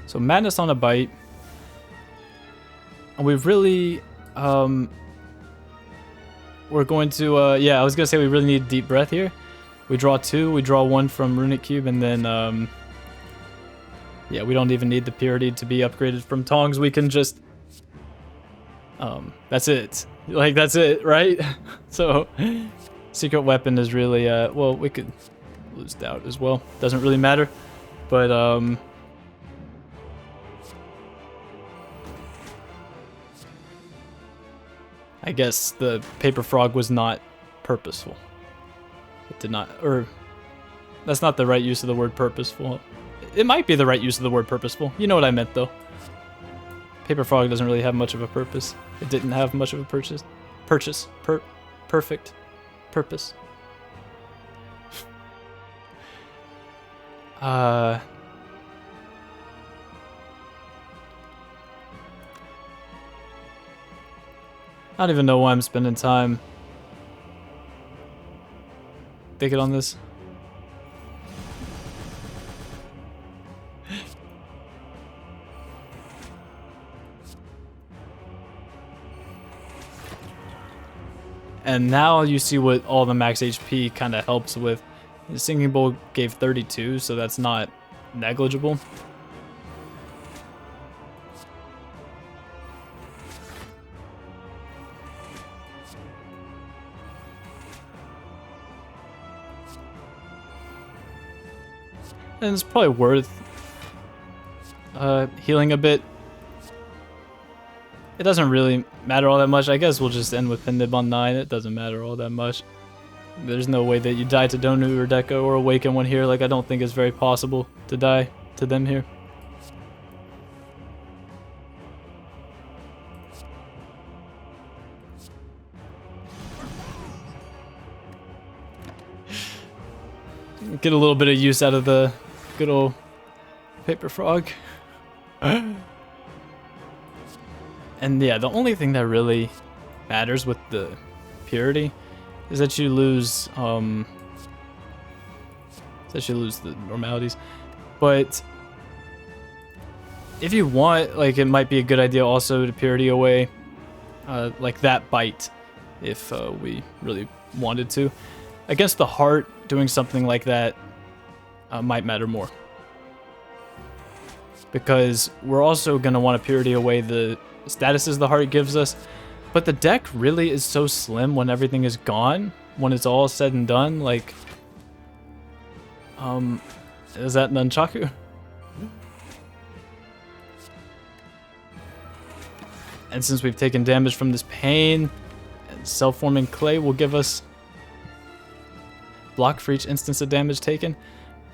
So Madness on a bite. And we've really... we're going to... yeah, I was going to say we really need Deep Breath here. We draw 2. We draw 1 from Runic Cube, and then... yeah, we don't even need the Purity to be upgraded from Tongs. We can just... that's it. Like, that's it, right? So, Secret Weapon is really, well, we could lose Doubt as well. Doesn't really matter. But, I guess the Paper Frog was not purposeful. It did not, or, that's not the right use of the word purposeful. It might be the right use of the word purposeful. You know what I meant, though. Paper Frog doesn't really have much of a purpose. It didn't have much of a perfect purpose. I don't even know why I'm spending time thinking on this. And now you see what all the max HP kind of helps with. The Singing Bowl gave 32, so that's not negligible. And it's probably worth healing a bit. It doesn't really matter all that much. I guess we'll just end with Pendib on 9. It doesn't matter all that much. There's no way that you die to Donu or Deco or Awaken one here. Like, I don't think it's very possible to die to them here. Get a little bit of use out of the good old Paper Frog. And yeah, the only thing that really matters with the Purity is that you lose the normalities. But if you want, like, it might be a good idea also to Purity away like that bite if we really wanted to. Against the heart, doing something like that might matter more. Because we're also going to want to Purity away the statuses the heart gives us. But the deck really is so slim when everything is gone. When it's all said and done, like... is that Nunchaku? And since we've taken damage from this pain, and self-forming clay will give us block for each instance of damage taken.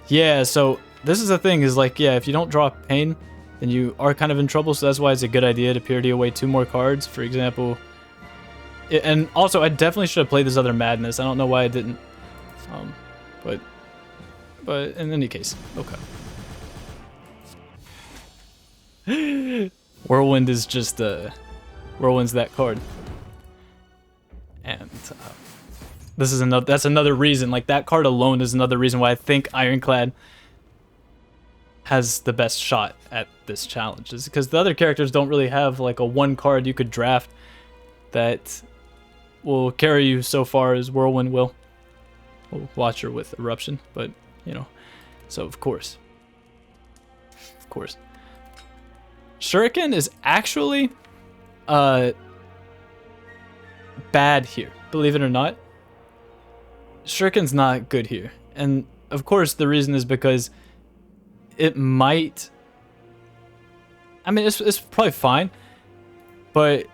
Yeah, so this is the thing, is like, yeah, if you don't draw pain, then you are kind of in trouble, so that's why it's a good idea to Purity away 2 more cards. For example, and also I definitely should have played this other Madness. I don't know why I didn't. But in any case, okay. Whirlwind is just Whirlwind's that card. And this is that's another reason, like that card alone is another reason why I think Ironclad has the best shot at this challenge, is because the other characters don't really have like a 1 card you could draft that will carry you so far as Whirlwind will. We'll watch her with Eruption, but you know, so of course. Shuriken is actually bad here, believe it or not. Shuriken's not good here, and of course the reason is because it might, I mean, it's probably fine, but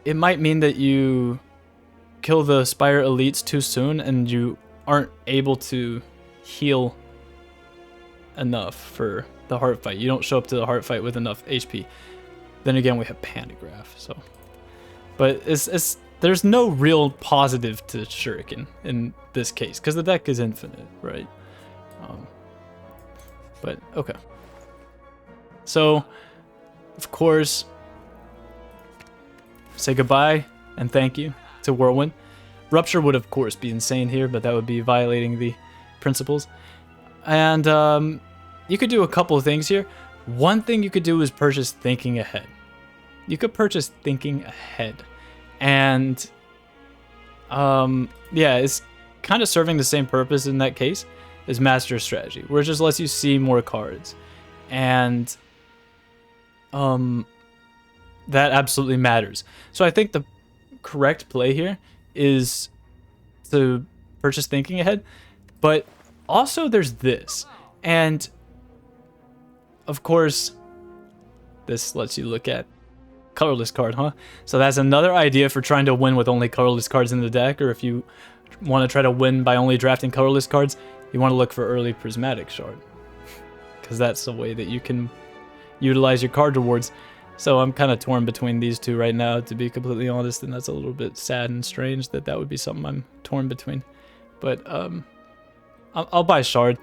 it might mean that you kill the Spire elites too soon and you aren't able to heal enough for the heart fight. You don't show up to the heart fight with enough HP. Then again, we have Pandagraph, so. But there's no real positive to Shuriken in this case, because the deck is infinite, right? But, okay. So, of course, say goodbye and thank you to Whirlwind. Rupture would, of course, be insane here, but that would be violating the principles. And you could do a couple of things here. One thing you could do is purchase Thinking Ahead. You could purchase Thinking Ahead. And, yeah, it's kind of serving the same purpose in that case as Master Strategy, where it just lets you see more cards. And that absolutely matters. So I think the correct play here is to purchase Thinking Ahead, but also there's this, and of course this lets you look at colorless card, huh? So that's another idea for trying to win with only colorless cards in the deck, or if you want to try to win by only drafting colorless cards, you want to look for early Prismatic Shard, because that's the way that you can utilize your card rewards. So I'm kind of torn between these two right now, to be completely honest, and that's a little bit sad and strange that that would be something I'm torn between. But I'll buy Shard.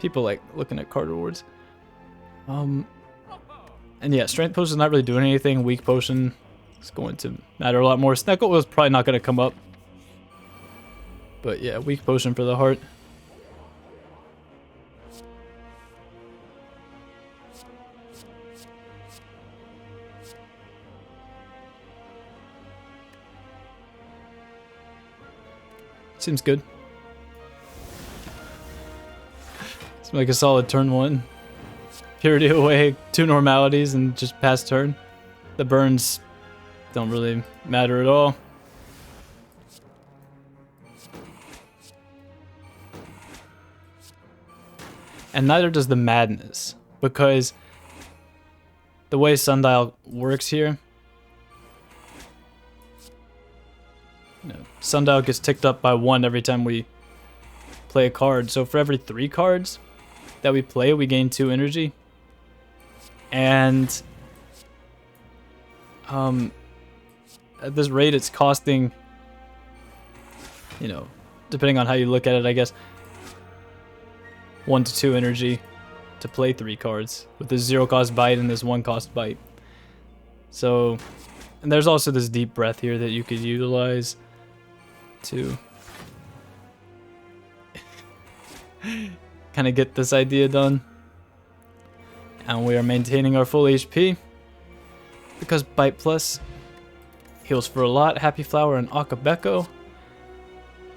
People like looking at card rewards. And yeah, Strength Potion is not really doing anything. Weak Potion is going to matter a lot more. Sneckle was probably not going to come up. But yeah, Weak Potion for the heart. Seems good. Seems like a solid turn 1. Purity away, 2 normalities, and just pass turn. The burns don't really matter at all. And neither does the Madness, because the way Sundial works here sundial gets ticked up by 1 every time we play a card. So for every 3 cards that we play, we gain 2 energy. And at this rate, it's costing, you know, depending on how you look at it, I guess, 1 to 2 energy to play 3 cards with this 0 cost bite and this 1 cost bite. So, and there's also this deep breath here that you could utilize to kind of get this idea done. And we are maintaining our full HP because Bite Plus heals for a lot, Happy Flower and Akabeko.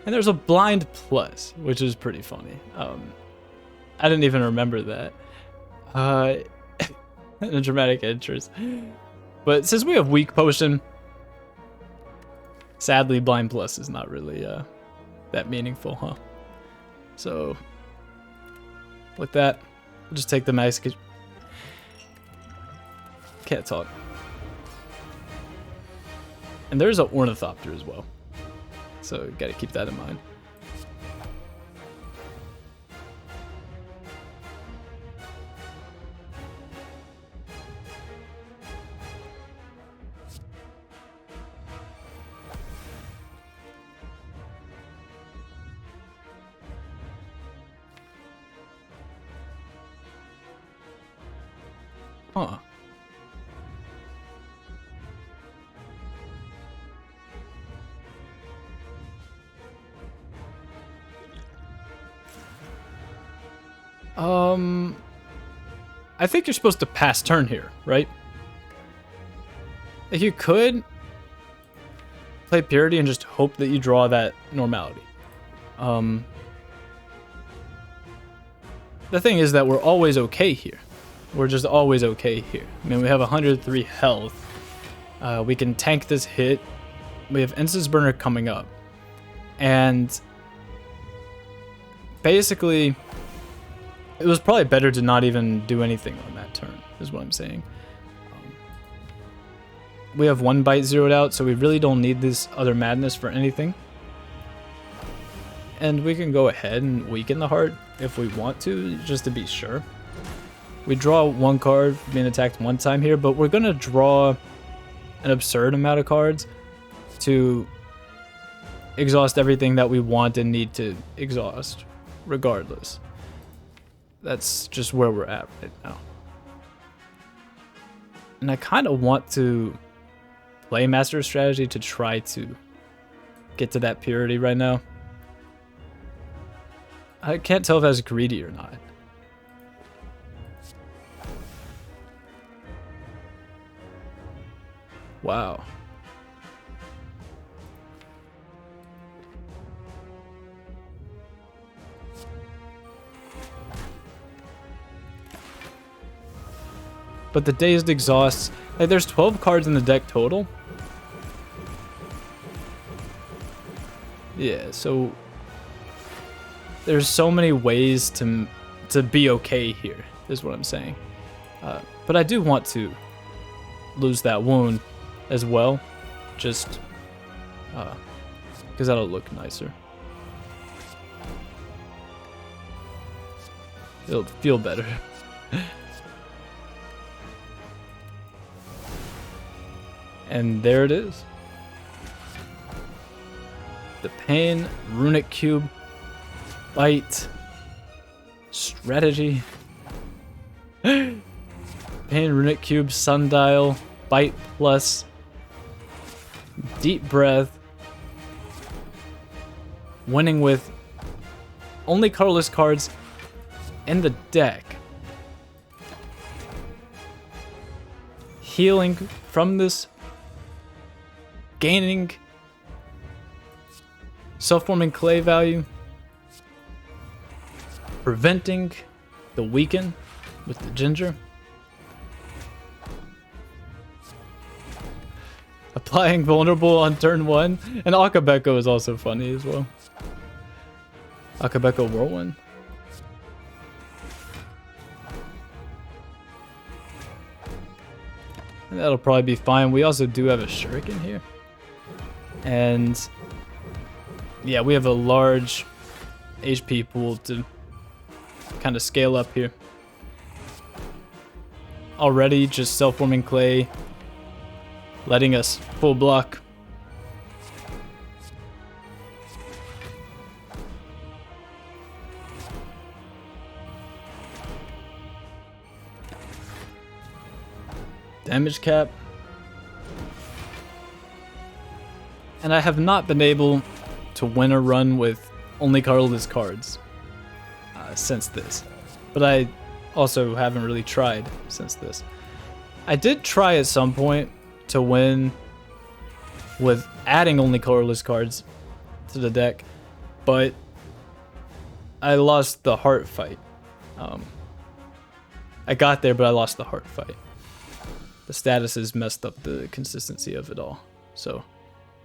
And there's a Blind Plus, which is pretty funny. I didn't even remember that. A dramatic entrance. But since we have Weak Potion, sadly Blind Plus is not really that meaningful, huh? So with that, I'll just take the max. Can't talk. And there's an Ornithopter as well. So gotta keep that in mind. Huh. I think you're supposed to pass turn here, right? If you could play Purity and just hope that you draw that Normality. The thing is that we're always okay here. We're just always okay here. I mean, we have 103 health. We can tank this hit. We have Instance Burner coming up. And basically, it was probably better to not even do anything on that turn, is what I'm saying. We have 1 bite zeroed out, so we really don't need this other madness for anything. And we can go ahead and weaken the heart if we want to, just to be sure. We draw 1 card being attacked 1 time here, but we're going to draw an absurd amount of cards to exhaust everything that we want and need to exhaust, regardless. That's just where we're at right now. And I kind of want to play Master Strategy to try to get to that purity right now. I can't tell if that's greedy or not. Wow. But the Dazed Exhaust, like there's 12 cards in the deck total. Yeah, so there's so many ways to be okay here, is what I'm saying. But I do want to lose that wound as well, just because that'll look nicer. It'll feel better. And there it is. The Pain, Runic Cube, Bite, Strategy. Pain, Runic Cube, Sundial, Bite Plus, Deep Breath, winning with only colorless cards in the deck. Healing from this, gaining self-forming clay value, preventing the weaken with the ginger, applying vulnerable on turn 1, and Akabeko is also funny as well. Akabeko Whirlwind. And that'll probably be fine. We also do have a Shuriken here. And Yeah, we have a large HP pool to kind of scale up here. Already just self-forming clay, letting us full block. Damage cap. And I have not been able to win a run with only colorless cards since this. But I also haven't really tried since this. I did try at some point to win with adding only colorless cards to the deck, but I lost the heart fight. I got there, but I lost the heart fight. The statuses messed up the consistency of it all. So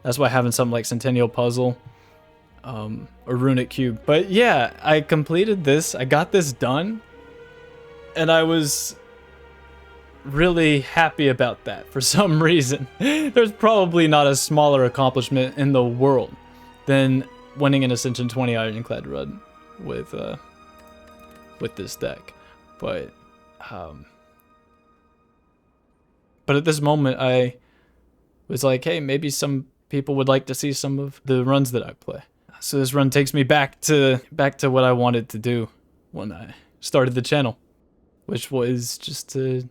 that's why having something like Centennial Puzzle or Runic Cube. But yeah, I completed this. I got this done. And I was really happy about that for some reason. There's probably not a smaller accomplishment in the world than winning an Ascension 20 Ironclad run with this deck. But at this moment, I was like, hey, maybe some people would like to see some of the runs that I play. So this run takes me back to what I wanted to do when I started the channel, which was just to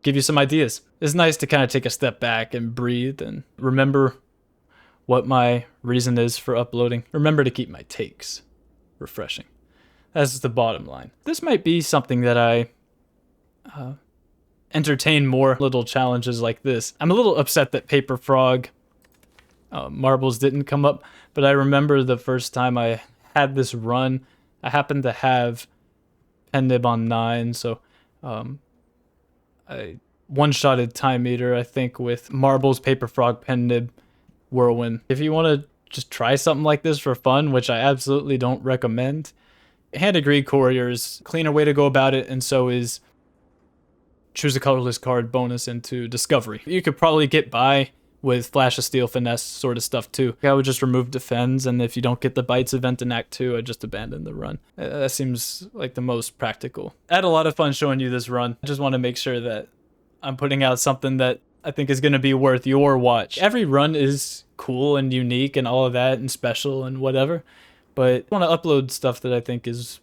give you some ideas. It's nice to kind of take a step back and breathe and remember what my reason is for uploading. Remember to keep my takes refreshing. That's the bottom line. This might be something that I entertain more little challenges like this. I'm a little upset that Paper Frog marbles didn't come up, but I remember the first time I had this run, I happened to have Pen Nib on 9, so I one-shotted Time Meter, I think, with Marbles, Paper Frog, Pen Nib, Whirlwind. If you want to just try something like this for fun, which I absolutely don't recommend, Hand of Greed Courier is a cleaner way to go about it, and so is choose a colorless card bonus into Discovery. You could probably get by with Flash of Steel, Finesse sort of stuff too. I would just remove Defends, and if you don't get the Bites event in Act 2, I just abandon the run. That seems like the most practical. I had a lot of fun showing you this run. I just want to make sure that I'm putting out something that I think is going to be worth your watch. Every run is cool and unique and all of that and special and whatever, but I want to upload stuff that I think is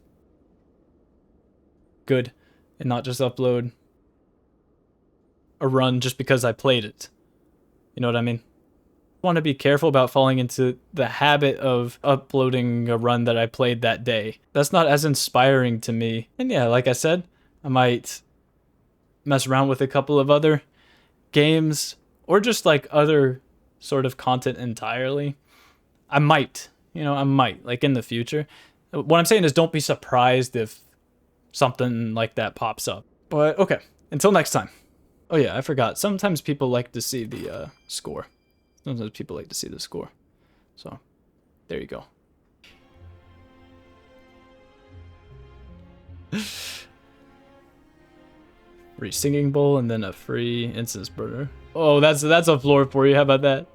good and not just upload a run just because I played it. You know what I mean? I want to be careful about falling into the habit of uploading a run that I played that day. That's not as inspiring to me. And yeah, like I said, I might mess around with a couple of other games or just like other sort of content entirely. I might, like in the future. What I'm saying is don't be surprised if something like that pops up. But okay, until next time. Oh yeah, I forgot. Sometimes people like to see the score. Sometimes people like to see the score. So, there you go. Free Singing Bowl and then a free Incense Burner. Oh, that's a floor for you. How about that?